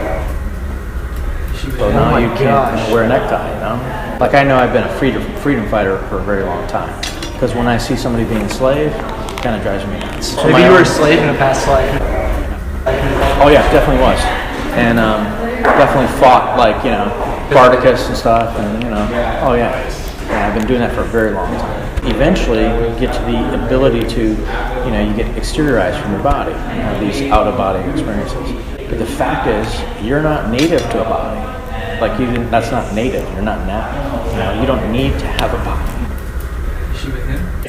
So now you can't wear a necktie, you know? Like I know I've been a freedom fighter for a very long time. Because when I see somebody being enslaved, it kind of drives me nuts. So maybe you were a slave in a past life. Oh yeah, definitely was. And definitely fought like, you know, Spartacus and stuff, and you know, oh yeah. Yeah, I've been doing that for a very long time. Eventually, you get to the ability to, you know, you get exteriorized from your body, you know, these out-of-body experiences. But the fact is, you're not native to a body. Like you didn't, that's not native. You're not natural. You know, you don't need to have a body.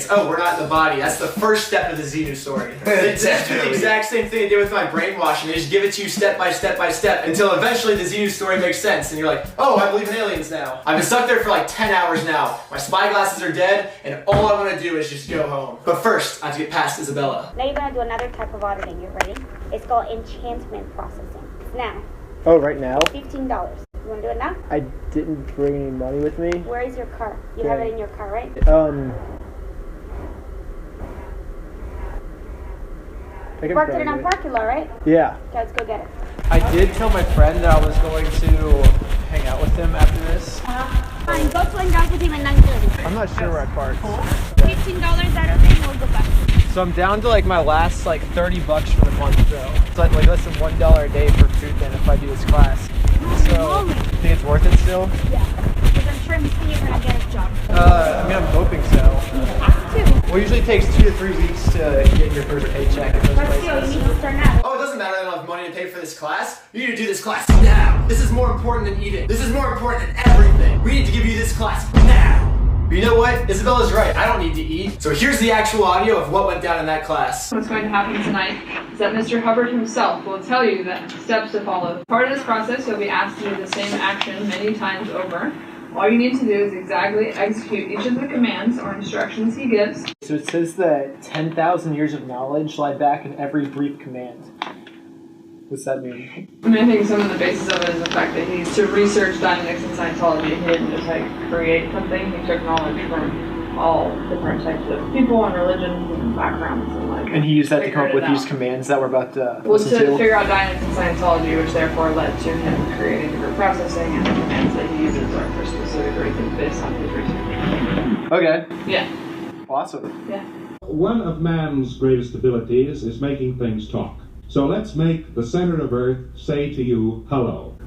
Oh, we're not in the body. That's the first step of the Xenu story. They do the exact same thing they did with my brainwashing. They just give it to you step by step by step until eventually the Xenu story makes sense and you're like, oh, I believe in aliens now. I've been stuck there for like 10 hours now. My spyglasses are dead and all I want to do is just go home. But first, I have to get past Isabella. Now you're going to do another type of auditing. You ready? It's called enchantment processing. It's now. Oh, right now? $15. You want to do it now? I didn't bring any money with me. Where is your car? You have it in your car, right? I Parked it on parking lot, right? Yeah. Okay, let's go get it. I did tell my friend that I was going to hang out with him after this. Fine, go to hang out with him at 9:30. I'm not sure where I parked. $15 out of it, we'll go back. So I'm down to like my last like $30 for the month though. It's like less than $1 a day for food then if I do this class. So, you think it's worth it still? Yeah, because I'm sure in between you're gonna get a job. I mean, I'm hoping so. You have to. Well, it usually takes 2 to 3 weeks to get your first paycheck at those But places. still, you need to start now. Oh, it doesn't matter that I don't have money to pay for this class. You need to do this class now. This is more important than eating. This is more important than everything. We need to give you this class now. But you know what? Isabella's right. I don't need to eat. So here's the actual audio of what went down in that class. What's going to happen tonight is that Mr. Hubbard himself will tell you the steps to follow. Part of this process, you'll be asked to do the same action many times over. All you need to do is exactly execute each of the commands or instructions he gives. So it says that 10,000 years of knowledge lie back in every brief command. What's that mean? I mean, I think some of the basis of it is the fact that he, to research dynamics in Scientology, he didn't just like create something, he took knowledge from all different types of people and religions and backgrounds and like. And he used that to come up with these commands that we're about to listen to? To figure out dynamics in Scientology, which therefore led to him creating the group processing and the commands that he uses are for specific reasons based on his research. Okay. Yeah. Awesome. Yeah. One of man's greatest abilities is making things talk. So let's make the center of Earth say to you, hello.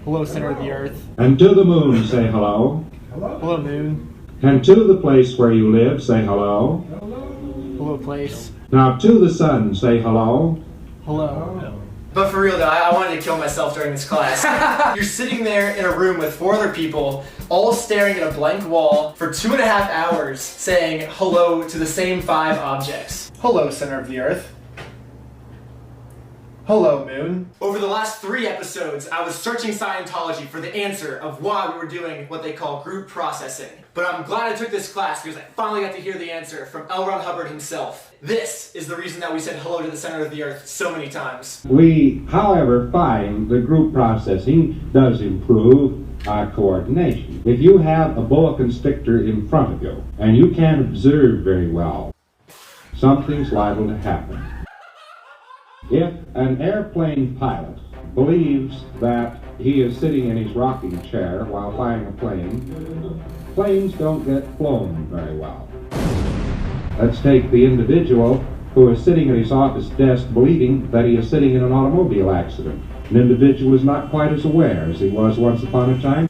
Hello, center of the Earth. And to the moon say hello. Hello, moon. And to the place where you live say hello. Hello, place. Now to the sun say hello. Hello. But for real though, I wanted to kill myself during this class. You're sitting there in a room with 4 other people, all staring at a blank wall for 2.5 hours, saying hello to the same 5 objects. Hello, center of the Earth. Hello, Moon. Over the last 3 episodes, I was searching Scientology for the answer of why we were doing what they call group processing. But I'm glad I took this class because I finally got to hear the answer from L. Ron Hubbard himself. This is the reason that we said hello to the center of the earth so many times. We, however, find the group processing does improve our coordination. If you have a boa constrictor in front of you and you can't observe very well, something's liable to happen. If an airplane pilot believes that he is sitting in his rocking chair while flying a plane, planes don't get flown very well. Let's take the individual who is sitting at his office desk believing that he is sitting in an automobile accident. An individual is not quite as aware as he was once upon a time.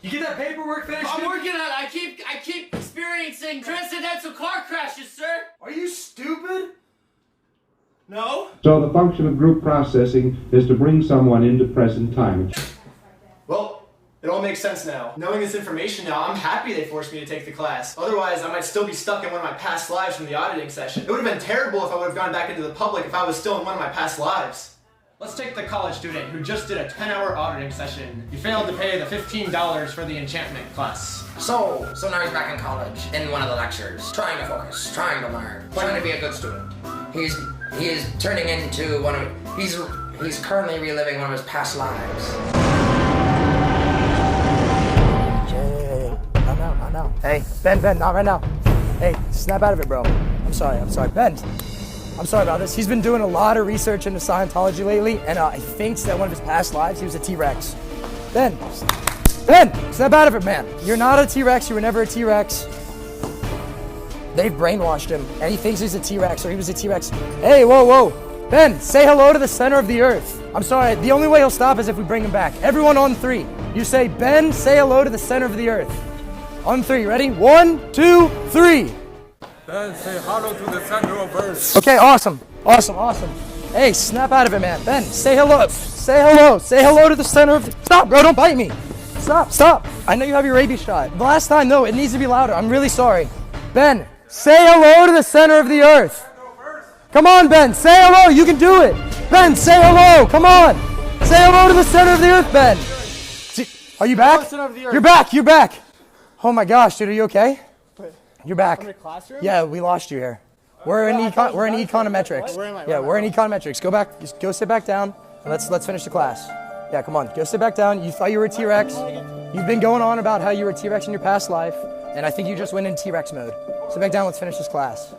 You get that paperwork finished? I'm working on it. I keep experiencing transcendental car crashes, sir. Are you stupid? No? So the function of group processing is to bring someone into present time. Well, it all makes sense now. Knowing this information now, I'm happy they forced me to take the class. Otherwise, I might still be stuck in one of my past lives from the auditing session. It would have been terrible if I would have gone back into the public if I was still in one of my past lives. Let's take the college student who just did a 10-hour auditing session. He failed to pay the $15 for the enchantment class. So now he's back in college, in one of the lectures, trying to focus, trying to learn, trying to be a good student. He is turning into one of, he's currently reliving one of his past lives. Not now. Hey, Ben, not right now. Hey, snap out of it, bro. I'm sorry, Ben. I'm sorry about this. He's been doing a lot of research into Scientology lately, and he thinks that one of his past lives, he was a T-Rex. Ben, snap out of it, man. You're not a T-Rex. You were never a T-Rex. They've brainwashed him, and he thinks he's a T-Rex, or he was a T-Rex. Hey, whoa. Ben, say hello to the center of the earth. I'm sorry. The only way he'll stop is if we bring him back. Everyone on 3. You say, Ben, say hello to the center of the earth. On 3, ready? 1, 2, 3. Ben, say hello to the center of earth. Okay, awesome. Hey, snap out of it, man. Ben, say hello. Say hello to the center of the... Stop, bro, don't bite me. Stop. I know you have your rabies shot. The last time, no, it needs to be louder. I'm really sorry. Ben, say hello to the center of the earth. Come on, Ben, say hello. You can do it. Ben, say hello. Come on. Say hello to the center of the earth, Ben. Are you back? You're back. Oh my gosh, dude, are you okay? You're back. From the classroom? Yeah, we lost you here. We're in econometrics. Where am I? Yeah, we're in econometrics. Go back. Just go sit back down. And let's finish the class. Yeah, come on. Go sit back down. You thought you were a T-Rex. You've been going on about how you were a T-Rex in your past life, and I think you just went in T-Rex mode. Sit back down. Let's finish this class.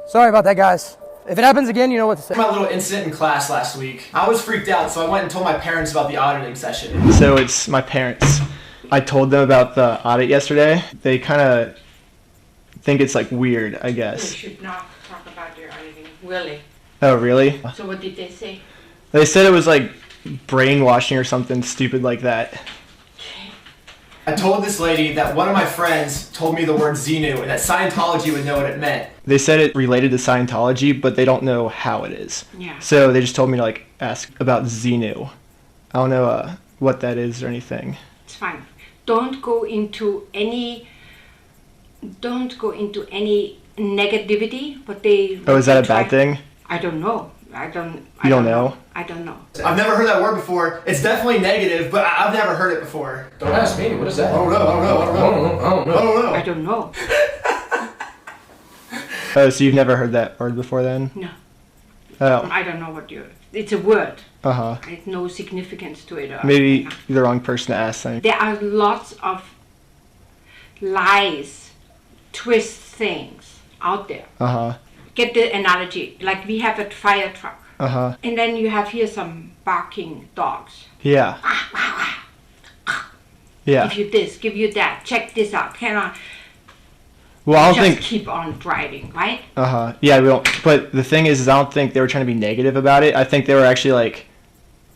Sorry about that, guys. If it happens again, you know what to say. My little incident in class last week. I was freaked out, so I went and told my parents about the auditing session. So it's my parents. I told them about the audit yesterday. They kind of think it's like weird, I guess. You should not talk about your auditing, really. Oh, really? So what did they say? They said it was like brainwashing or something stupid like that. I told this lady that one of my friends told me the word Xenu and that Scientology would know what it meant. They said it related to Scientology, but they don't know how it is. Yeah. So they just told me to like ask about Xenu. I don't know what that is or anything. It's fine. Don't go into any negativity, but they... Oh, is that a bad thing? I don't know. You don't know? I don't know. I've never heard that word before. It's definitely negative, but I've never heard it before. Don't ask me. What is that? I don't know. I don't know. Oh, so you've never heard that word before then? No. Oh. I don't know what it's a word. Uh-huh. There's no significance to it. Maybe you're the wrong person to ask then. There are lots of lies, twist things out there. Uh-huh. Get the analogy. Like we have a fire truck. Uh-huh. And then you have here some barking dogs. Yeah. Yeah. Give you this, give you that, check this out. Cannot. Well, I don't just think... keep on driving, right? Uh-huh. Yeah, we don't... But the thing is I don't think they were trying to be negative about it. I think they were actually, like,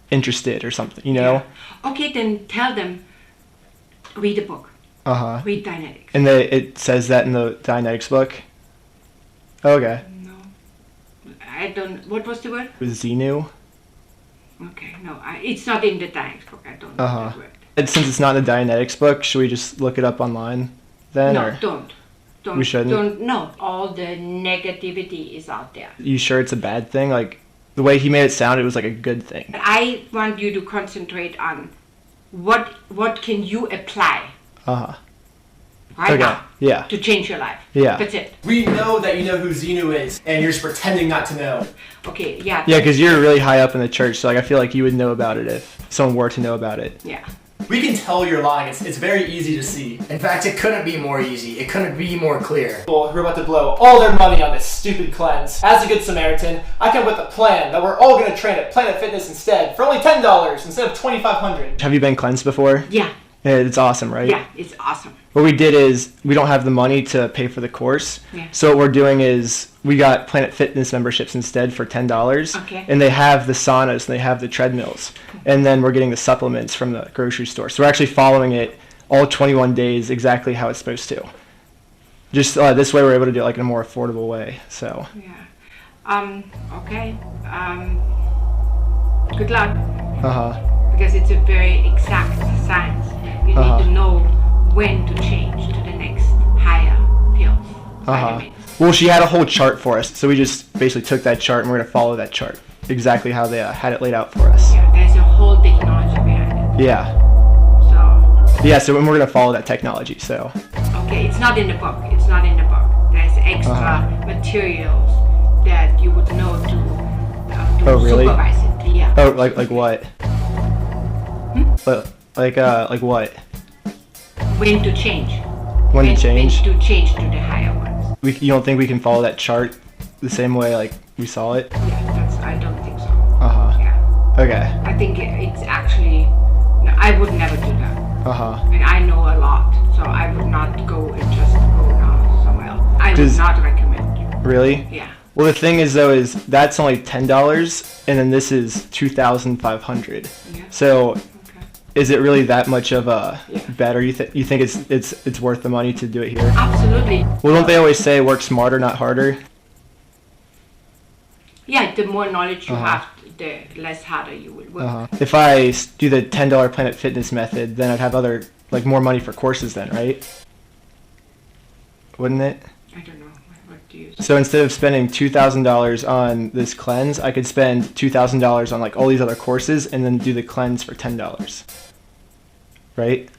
interested or something, you know? Yeah. Okay, then tell them, read a book. Uh-huh. Read Dianetics. And it says that in the Dianetics book? Okay. No. I don't... What was the word? Xenu? Okay, no. It's not in the Dianetics book. I don't know that word. And since it's not in the Dianetics book, should we just look it up online then? No, or? don't. we shouldn't? No, all the negativity is out there. You sure it's a bad thing? Like, the way he made it sound, it was like a good thing. I want you to concentrate on what can you apply right now to change your life. Yeah. That's it. We know that you know who Xenu is, and you're just pretending not to know. Okay, yeah. Yeah, because you're really high up in the church, so like I feel like you would know about it if someone were to know about it. Yeah. We can tell you're lying. It's very easy to see. In fact, it couldn't be more easy. It couldn't be more clear. People who are about to blow all their money on this stupid cleanse. As a good Samaritan, I come with a plan that we're all going to train at Planet Fitness instead for only $10 instead of $2,500. Have you been cleansed before? Yeah. It's awesome, right? Yeah, it's awesome. What we did is, we don't have the money to pay for the course. Yeah. So what we're doing is, we got Planet Fitness memberships instead for $10. Okay. And they have the saunas, and they have the treadmills. And then we're getting the supplements from the grocery store. So we're actually following it all 21 days exactly how it's supposed to. Just this way we're able to do it like in a more affordable way, so. Yeah. Okay. Good luck. Uh-huh. Because it's a very exact science. You need to know when to change to the next higher pills. Uh-huh. Well, she had a whole chart for us, so we just basically took that chart and we're gonna follow that chart exactly how they had it laid out for us. Yeah, there's a whole technology behind it. Yeah. So. Yeah, so we're gonna follow that technology. So. Okay, it's not in the book. It's not in the book. There's extra materials that you would know to really? supervise it. Yeah. Oh, like what? Like what? When to change. When to change? When to change to the higher ones. You don't think we can follow that chart the same way like we saw it? Yeah, I don't think so. Yeah. Okay. I think it's actually, no, I would never do that. And I know a lot, so I would not go and just go now somewhere else. I would not recommend. Really? Yeah. Well, the thing is though, is that's only $10, and then this is $2,500. Yeah. So, is it really that much of a better? You think it's worth the money to do it here? Absolutely. Well, don't they always say work smarter, not harder? Yeah, the more knowledge you have, the less harder you will work. If I do the $10 Planet Fitness method, then I'd have more money for courses then, right? Wouldn't it? I don't know. What do you say? So instead of spending $2,000 on this cleanse, I could spend $2,000 on like all these other courses and then do the cleanse for $10. Right?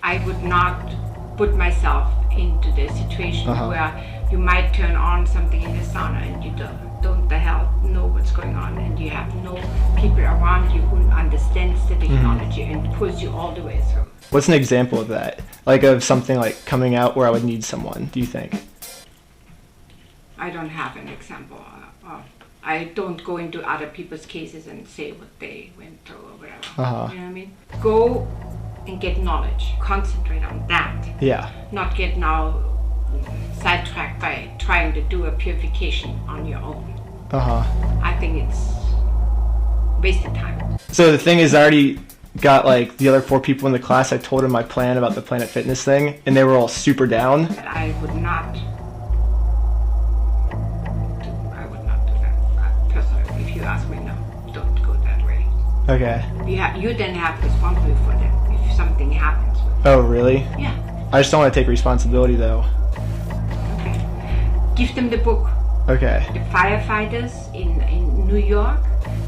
I would not put myself into the situation where you might turn on something in the sauna and you don't the hell know what's going on, and you have no people around you who understands the technology and pulls you all the way through. What's an example of that? Like of something like coming out where I would need someone, do you think? I don't have an example. I don't go into other people's cases and say what they went through or whatever. You know what I mean? Go and get knowledge. Concentrate on that. Yeah. Not get now sidetracked by trying to do a purification on your own. I think it's wasted time. So the thing is, I already got like the other 4 people in the class. I told them my plan about the Planet Fitness thing, and they were all super down. I would not do that. Personally, if you ask me, no, don't go that way. Okay. You then have responsibility for them if something happens. Oh, really? Yeah. I just don't want to take responsibility though. Okay. Give them the book. Okay. The firefighters in New York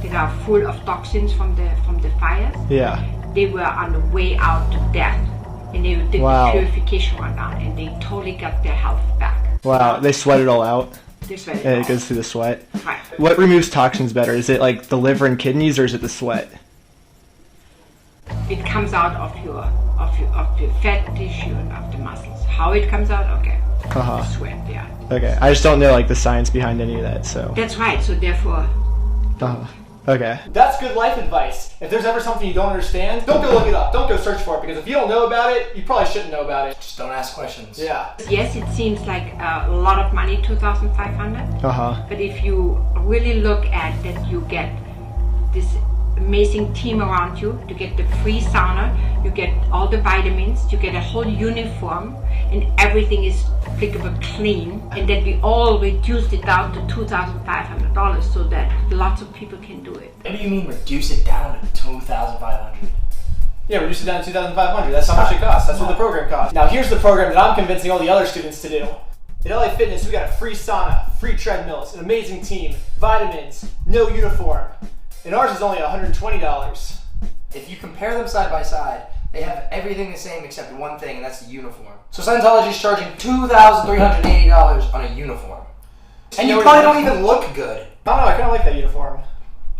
that are full of toxins from the fires. Yeah. They were on the way out to death, and they did the purification rundown, and they totally got their health back. Wow. They sweat it all out. They sweat it and all it goes through the sweat. Right. What removes toxins better? Is it like the liver and kidneys, or is it the sweat? It comes out of your fat tissue and of the muscles. How it comes out? Okay. Sweat. Yeah. Okay. I just don't know like the science behind any of that. So. That's right. So therefore. Okay. That's good life advice. If there's ever something you don't understand, don't go look it up. Don't go search for it, because if you don't know about it, you probably shouldn't know about it. Just don't ask questions. Yeah. Yes, it seems like a lot of money, $2,500. But if you really look at that, you get this amazing team around you. You get the free sauna, you get all the vitamins, you get a whole uniform, and everything is applicable clean, and that we all reduced it down to $2,500 so that lots of people can do it. What do you mean reduce it down to $2,500? Yeah, reduce it down to $2,500. That's how much it costs. That's what the program costs. Now here's the program that I'm convincing all the other students to do. At LA Fitness, we got a free sauna, free treadmills, an amazing team, vitamins, no uniform. And ours is only $120. If you compare them side by side, they have everything the same except one thing, and that's the uniform. So Scientology is charging $2,380 on a uniform. And you probably don't even look good. I don't know, I kind of like that uniform.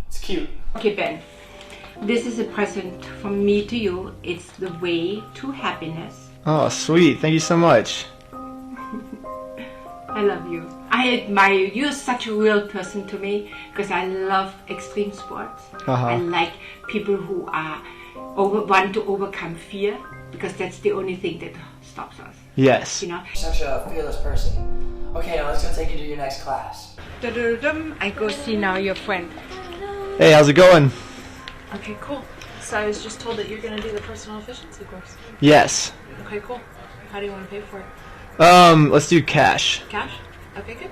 It's cute. Okay, Ben. This is a present from me to you. It's the way to happiness. Oh, sweet. Thank you so much. I love you. I admire you. You're such a real person to me because I love extreme sports. I like people who are want to overcome fear because that's the only thing that stops us. Yes. You know? Such a fearless person. Okay, now let's go take you to your next class. I go see now your friend. Hey, how's it going? Okay, cool. So I was just told that you're going to do the personal efficiency course. Yes. Okay, cool. How do you want to pay for it? Let's do cash. Cash? Okay, good.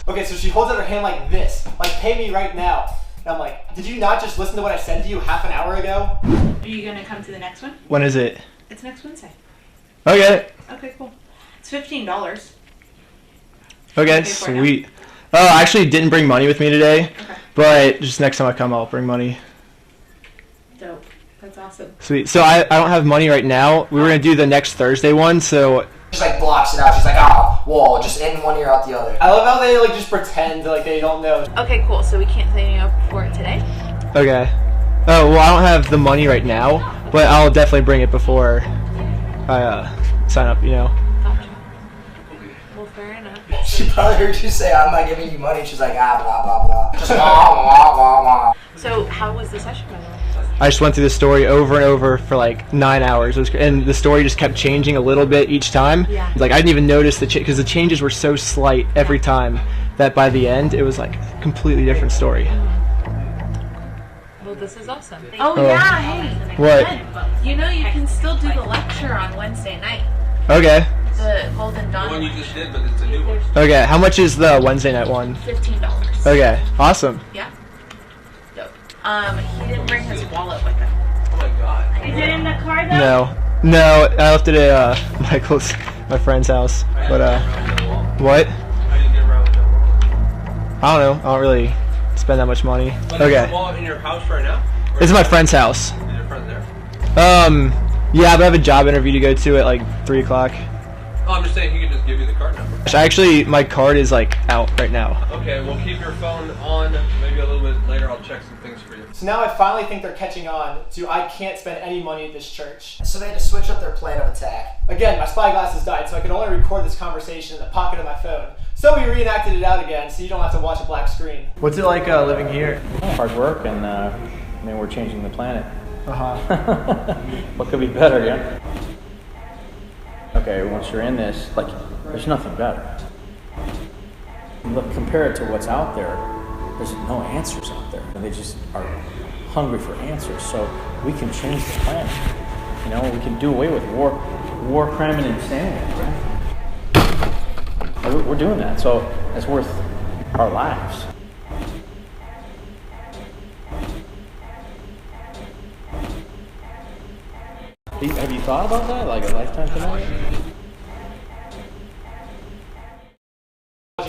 Okay, so she holds out her hand like this, like pay me right now. And I'm like, did you not just listen to what I said to you half an hour ago? Are you going to come to the next one? When is it? It's next Wednesday. Okay. Okay, cool. It's $15. Okay, sweet. Oh, I actually didn't bring money with me today, but just next time I come, I'll bring money. Dope. That's awesome. Sweet. So I don't have money right now. We were going to do the next Thursday one, so... Just like blocks it out. She's like, ah, whoa, just in one ear, out the other. I love how they like just pretend like they don't know. Okay, cool. So we can't sign you up for it today? Okay. Oh, well, I don't have the money right now, but I'll definitely bring it before I sign up, you know. Gotcha. Well, fair enough. She probably heard you say, I'm not giving you money. She's like, ah, blah, blah, blah. Just blah, blah, blah, blah. So how was the session, by the way? I just went through the story over and over for like 9 hours. And the story just kept changing a little bit each time. Yeah. Like I didn't even notice because the changes were so slight every time that by the end it was like a completely different story. Well, this is awesome. Oh. Yeah, hey. What? You know you can still do the lecture on Wednesday night. Okay. The Golden Dawn. The one you just did, but it's a new one. Okay, how much is the Wednesday night one? $15. Okay, awesome. Yeah. Dope. He didn't bring his wallet with him. Oh my god. Is it in the car though? No, I left it at my friend's house. But what? How do you get around with that? I don't know. I don't really spend that much money. But is the wallet in your house right now? It's my friend's house. Is your friend there? Yeah, but I have a job interview to go to at like 3 o'clock. Oh, I'm just saying he could just give you the card number. Actually, my card is like out right now. Okay, we'll keep your phone on. Maybe a little bit later I'll check some things for you. So now I finally think they're catching on to I can't spend any money at this church. So they had to switch up their plan of attack. Again, my spy glasses died, so I could only record this conversation in the pocket of my phone. So we reenacted it out again, so you don't have to watch a black screen. What's it like living here? Hard work, and we're changing the planet. What could be better, yeah? Okay, once you're in this, like, there's nothing better. Look, compare it to what's out there. There's no answers out there. They just are hungry for answers. So we can change the planet. You know, we can do away with war, crime, and insanity. Right? We're doing that. So it's worth our lives. Have you thought about that, like a lifetime commitment?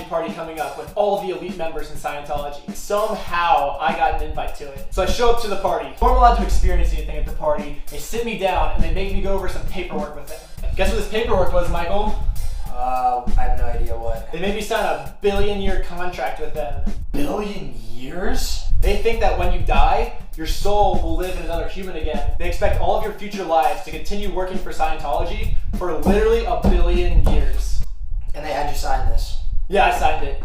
Party coming up with all the elite members in Scientology. Somehow I got an invite to it. So I show up to the party. I'm allowed to experience anything at the party. They sit me down and they make me go over some paperwork with them. Guess what this paperwork was, Michael? I have no idea what. They made me sign a 1 billion-year contract with them. 1 billion years? They think that when you die, your soul will live in another human again. They expect all of your future lives to continue working for Scientology for literally 1 billion years. And they had you sign this? Yeah, I signed it.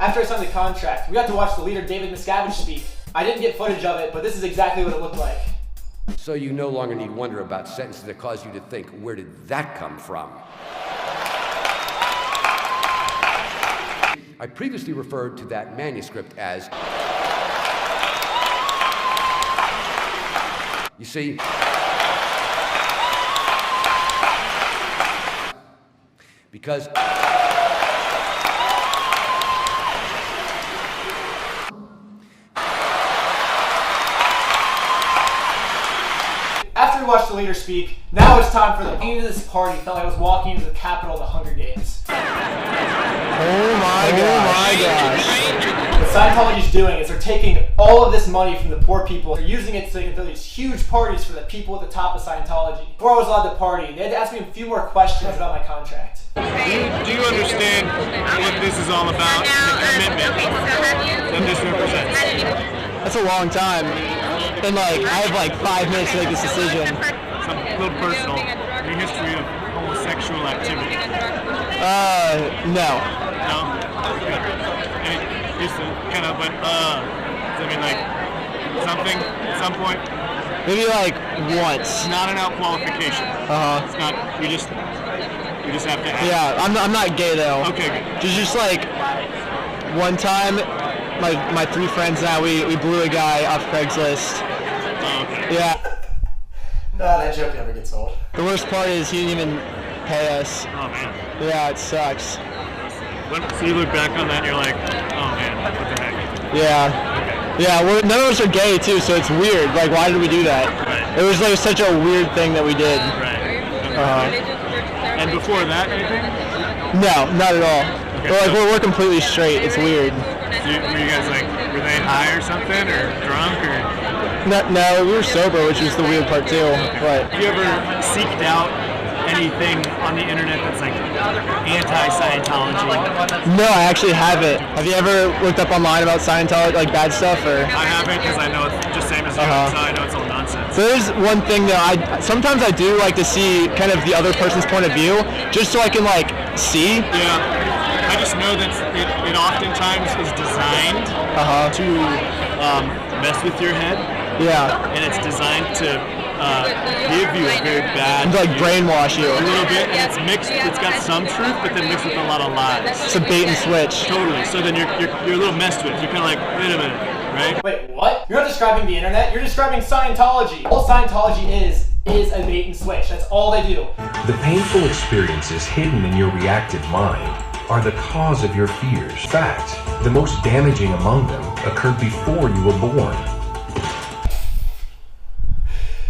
After I signed the contract, we got to watch the leader David Miscavige speak. I didn't get footage of it, but this is exactly what it looked like. So you no longer need wonder about sentences that cause you to think, where did that come from? I previously referred to that manuscript as... You see... Because... After watched the leader speak. Now it's time for the into this party. Felt like I was walking into the capital of the Hunger Games. Oh my gosh. What Scientology's doing is they're taking all of this money from the poor people. They're using it so they can throw these huge parties for the people at the top of Scientology. Before I was allowed to party, they had to ask me a few more questions about my contract. Do you understand what this is all about, the commitment that this represents? That's a long time. And like, I have like 5 minutes to make this decision. Something a little personal. Your history of homosexual activity. No. No? Good. And just kind of, but, I mean, like, something at some point? Maybe like once. It's not an out qualification. It's not, you just have to ask. Yeah, I'm not gay though. Okay, good. Just like, one time, my 3 friends and I, we blew a guy off Craigslist. Oh, okay. Yeah. No, that joke never gets old. The worst part is he didn't even pay us. Oh, man. Yeah, it sucks. So you look back on that and you're like, oh, man, what the heck? Yeah. Okay. Yeah, none of us are gay too, so it's weird. Like, why did we do that? Right. It was like such a weird thing that we did. Right. And before that, anything? No, not at all. Okay, we're completely straight. It's weird. So were you guys like, were they high or something, or drunk, or? No, we were sober, which was the weird part too. But have you ever seeked out anything on the internet that's like anti-Scientology? No, I actually haven't. Have you ever looked up online about Scientology, like bad stuff, or? I haven't, because I know it's just same as you, so I know it's all nonsense. There's one thing that sometimes I do like to see kind of the other person's point of view, just so I can like see. Yeah. I just know that it oftentimes is designed to mess with your head. Yeah. And it's designed to give you a very bad... like brainwash you. A little bit, and it's got some truth, but then mixed with a lot of lies. It's a bait and switch. Totally. So then you're a little messed with. You're kind of like, wait a minute, right? Wait, what? You're not describing the internet, you're describing Scientology. All Scientology is a bait and switch. That's all they do. The painful experiences hidden in your reactive mind are the cause of your fears. In fact, the most damaging among them occurred before you were born.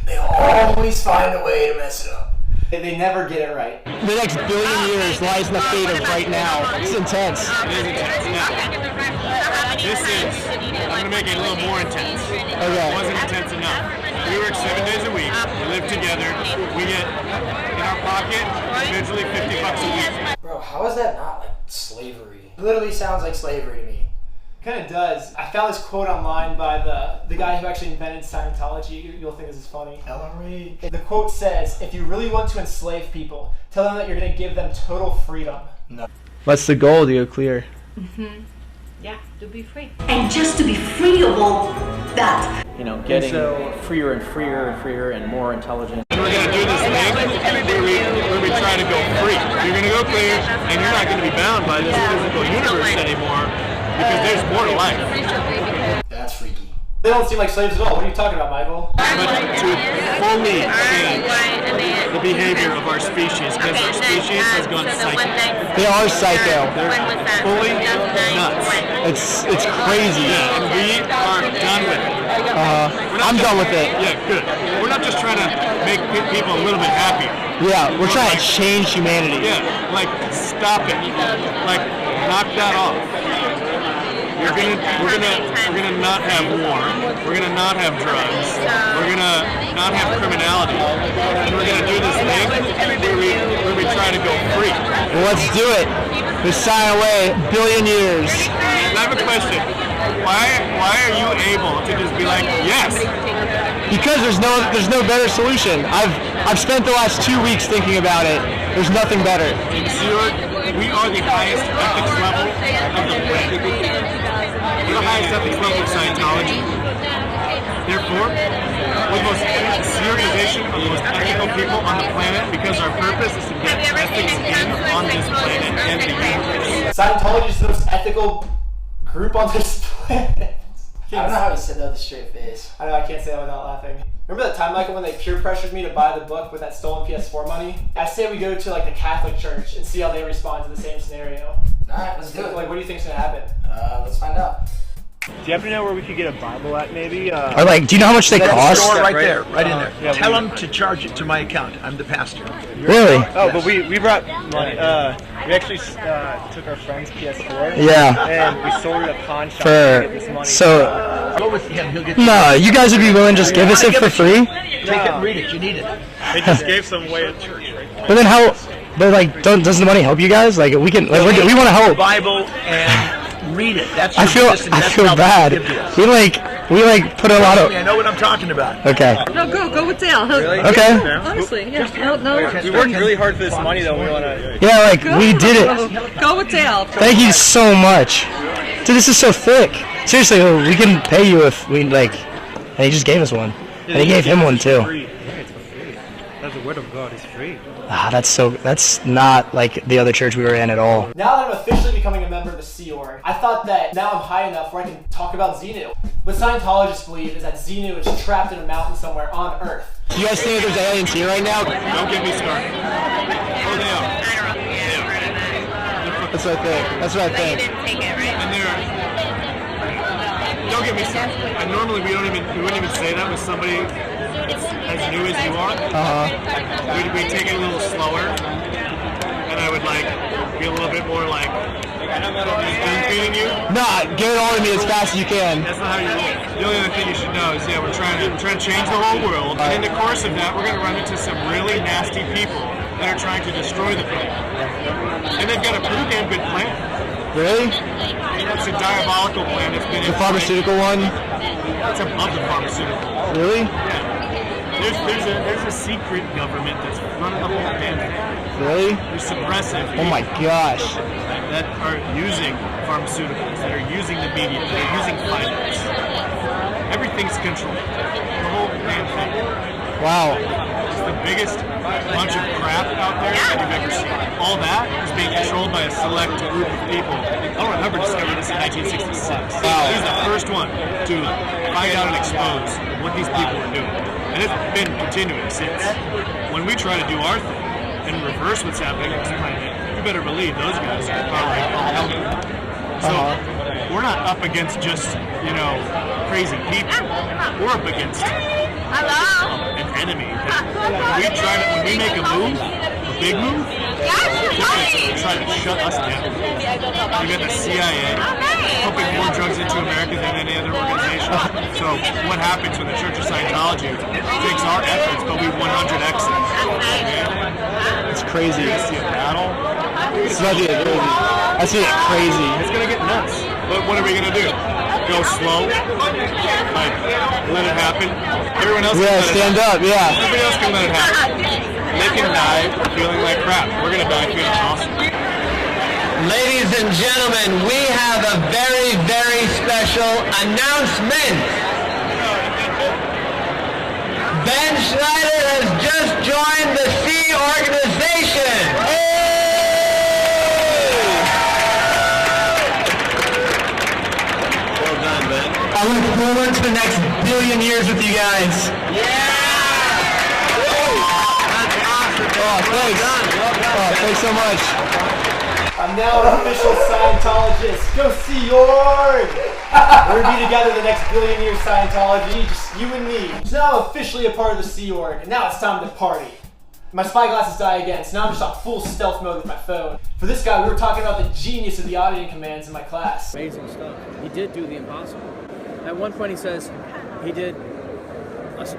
They always find a way to mess it up. They never get it right. The next billion years lies in the fate of right now. It's intense. It is intense. Now, I'm going to make it a little more intense. Okay. It wasn't intense enough. We work 7 days a week. We live together. We get in our pocket individually $50 a week. Bro, how is that not like slavery? It literally sounds like slavery to me. Kind of does. I found this quote online by the guy who actually invented Scientology. You'll think this is funny. Hillary. The quote says, if you really want to enslave people, tell them that you're going to give them total freedom. No. What's the goal to go clear? Yeah, to be free. And just to be free of all that. You know, getting freer and freer and freer and more intelligent. We're going to do this thing where we try to go free. You're going to go clear, and you're not going to be bound by this physical universe anymore, because there's more to life. That's freaky. They don't seem like slaves at all. What are you talking about, Michael? But to fully change the behavior of our species, because our species has gone psychic. They are psycho. They're fully nuts. It's crazy. Yeah, and we are done with it. I'm done with it. Yeah, good. We're not just trying to make people a little bit happier. Yeah, we're trying to change humanity. Yeah, like stop it. Like knock that off. We're gonna not have war. We're gonna not have drugs. We're gonna not have criminality. And we're gonna do this thing where we try to go free. Well, let's do it. We sign away a billion years. I have a question. Why are you able to just be like, yes? Because there's no better solution. I've spent the last 2 weeks thinking about it. There's nothing better. We are the highest ethics level of the planet. We're the highest ethics level of Scientology. Therefore, we're the most the organization of the most ethical people on the planet, because our purpose is to get ethics in on this planet and the universe. Scientology is the most ethical group on this planet. I don't know how he said that with a straight face. I know, I can't say that without laughing. Remember that time, Michael, when they peer pressured me to buy the book with that stolen PS4 money? I say we go to like the Catholic Church and see how they respond to the same scenario. Alright, let's do it. Like, what do you think's gonna happen? Let's find out. Do you happen to know where we could get a Bible at, maybe? Or like, do you know how much they cost? Store right there, right in there. Yeah, Tell them to charge it to my account. I'm the pastor. Really? Oh, but we brought money. We actually took our friend's PS4. Yeah. And we sold it at a pawn shop to get this money. So, go with him. He'll get. No, you guys would be willing to just give us it for free? Take it and read it. You need it. They just gave some away at church, right? But then how? But like, doesn't the money help you guys? Like, we can, like, we want to help. Bible and read it. That's I feel bad. We like put a lot of. I know what I'm talking about. Okay. No, go with Dale. Really? Okay. Honestly, yeah. No. We worked really hard for this money, though. We want to. Yeah, like we did it. Go with Dale. Thank you so much, dude. This is so thick. Seriously, we can pay you if we like. And he just gave us one, and he gave him one too. Yeah, it's for free. That's the word of God. It's free. Ah, that's not like the other church we were in at all. Now that I'm officially becoming a member of the Sea Org, I thought that now I'm high enough where I can talk about Xenu. What Scientologists believe is that Xenu is trapped in a mountain somewhere on Earth. You guys think that there's aliens here right now? Don't get me started. Oh, they are. That's what I think. That's what I think. And they're. Don't get me started. And normally we wouldn't even say that with somebody as new as you are. We'd take it a little slower, and I would like be a little bit more like feeding you. Nah, give it all to me as fast as you can. That's not how you roll. The only other thing you should know is we're trying to change the whole world, and in the course of that, we're going to run into some really nasty people that are trying to destroy the planet. And they've got a pretty damn good plan. Really? It's a diabolical plan. It's been the pharmaceutical one. It's above the pharmaceutical. Really? Yeah. There's a secret government that's running the whole thing. Really? There's suppressive. Oh my gosh. That are using pharmaceuticals, that are using the media, that are using finance. Everything's controlled. The whole damn thing. Wow. It's the biggest bunch of crap out there that you've ever seen. All that is being controlled by a select group of people. Elmer Hubbard discovered this in 1966. Wow. He was the first one to find out and expose what these people were doing. And it's been continuing since. When we try to do our thing and reverse what's happening on this planet, you better believe those guys are like, oh, hell no. So we're not up against just, crazy people. We're up against an enemy. When we make a move, a big move, they're trying to shut us down. We got the CIA pumping more drugs into America than any other organization. So what happens when the Church of Scientology takes our efforts, but we 100x it? It's crazy. You see a battle? It's not crazy. I see it crazy. It's gonna get nuts. But what are we gonna do? Go slow? Like, let it happen? Everyone else can let stand it up, happen. yeah. Everybody else can let it happen. They can die feeling like crap. We're gonna die feeling awesome. Ladies and gentlemen, we have a very, very special announcement. Ben Schneider has just joined the Sea Organization. I look forward to the next billion years with you guys. Yeah! That's awesome. Oh, thanks. Oh, thanks so much. I'm now an official Scientologist. Go Sea Org! We're gonna be together the next billion years, Scientology, just you and me. So now I'm officially a part of the Sea Org, and now it's time to party. My spyglasses die again, so now I'm just on full stealth mode with my phone. For this guy, we were talking about the genius of the auditing commands in my class. Amazing stuff. He did do the impossible. At one point he says he did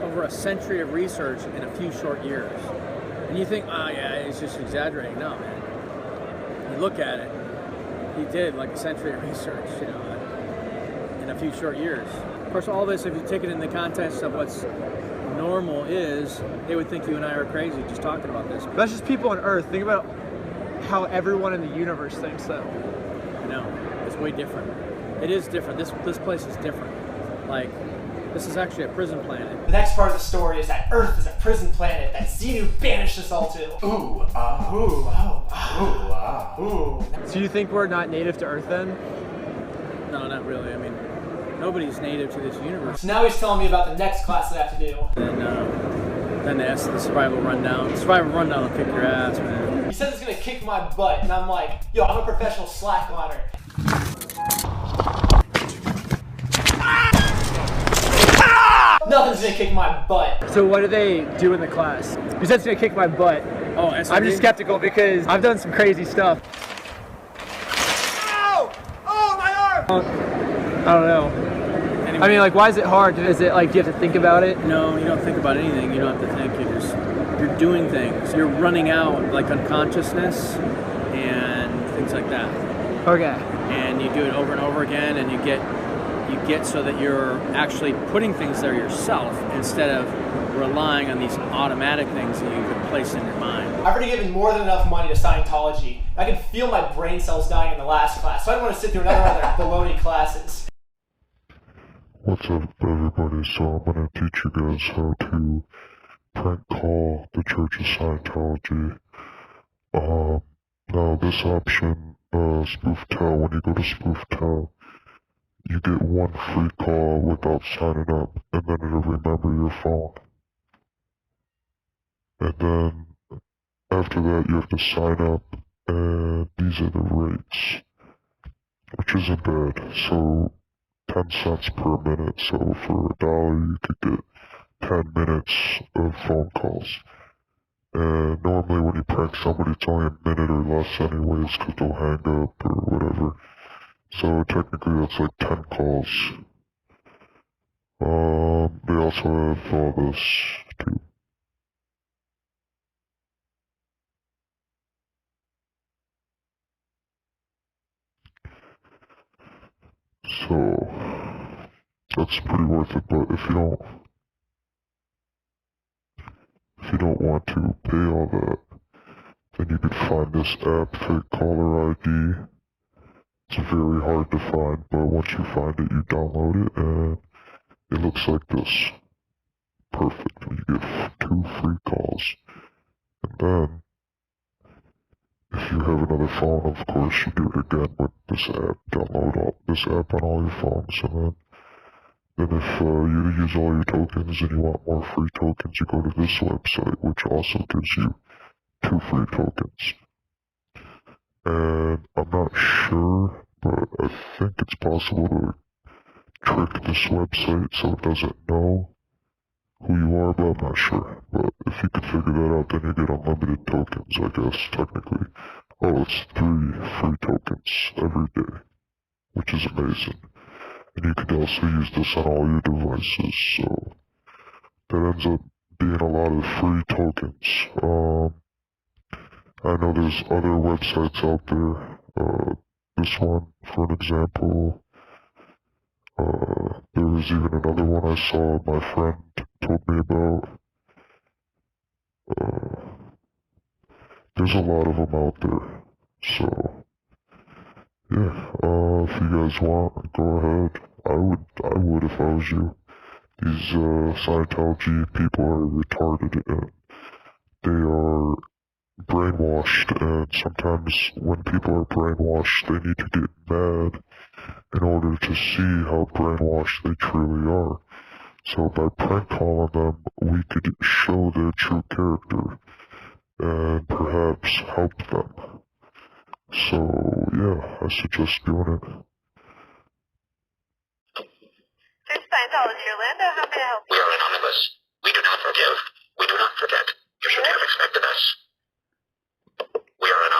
over a century of research in a few short years. And you think, oh yeah, he's just exaggerating. No, man. You look at it, he did like a century of research, in a few short years. Of course, all this, if you take it in the context of what's normal is, they would think you and I are crazy just talking about this. That's just people on Earth. Think about how everyone in the universe thinks, though. I know. It's way different. It is different. This place is different. Like, this is actually a prison planet. The next part of the story is that Earth is a prison planet that Xenu banished us all to. Ooh, ooh. So you think we're not native to Earth then? No, not really. I mean, nobody's native to this universe. So now he's telling me about the next class that I have to do. And then that's the survival rundown. The survival rundown will kick your ass, man. He said it's gonna kick my butt, and I'm like, yo, I'm a professional slackliner. Nothing's gonna kick my butt. So what do they do in the class? You said it's gonna kick my butt. Oh, I'm just skeptical because I've done some crazy stuff. Ow! Oh, my arm! I don't know. Anyway. I mean, like, why is it hard? Is it like, do you have to think about it? No, you don't think about anything. You don't have to think. You're doing things. You're running out, like, unconsciousness and things like that. Okay. And you do it over and over again, and you get so that you're actually putting things there yourself instead of relying on these automatic things that you can place in your mind. I've already given more than enough money to Scientology. I can feel my brain cells dying in the last class, so I don't want to sit through another one of their baloney classes. What's up, everybody? So I'm going to teach you guys how to prank call the Church of Scientology. Now this option, spoof tell, when you go to spoof tell, you get one free call without signing up, and then it'll remember your phone. And then, after that, you have to sign up, and these are the rates, which isn't bad. So, 10 cents per minute, so for $1 you could get 10 minutes of phone calls. And normally when you prank somebody, it's only a minute or less anyways, because they'll hang up or whatever. So technically that's like 10 calls. They also have all this too. So that's pretty worth it, but if you don't want to pay all that, then you could find this app, Fake Caller ID. It's very hard to find, but once you find it, you download it, and it looks like this. Perfect. You get 2 free calls. And then, if you have another phone, of course, you do it again with this app. Download this app on all your phones, and then if you use all your tokens and you want more free tokens, you go to this website, which also gives you 2 free tokens. And I'm not sure, but I think it's possible to trick this website so it doesn't know who you are, but I'm not sure. But if you could figure that out, then you get unlimited tokens, I guess, technically. Oh, it's 3 free tokens every day, which is amazing. And you could also use this on all your devices, so that ends up being a lot of free tokens. I know there's other websites out there. This one, for an example, there was even another one I saw my friend told me about. There's a lot of them out there, so yeah. If you guys want, go ahead. I would if I was you. These Scientology people are retarded and they are brainwashed, and sometimes when people are brainwashed, they need to get mad in order to see how brainwashed they truly are. So by prank calling them, we could show their true character and perhaps help them. So yeah, I suggest doing it. Scientology Orlando, how may I help you? We are anonymous. We do not forgive. We do not forget. You should have expected us. We are anonymous.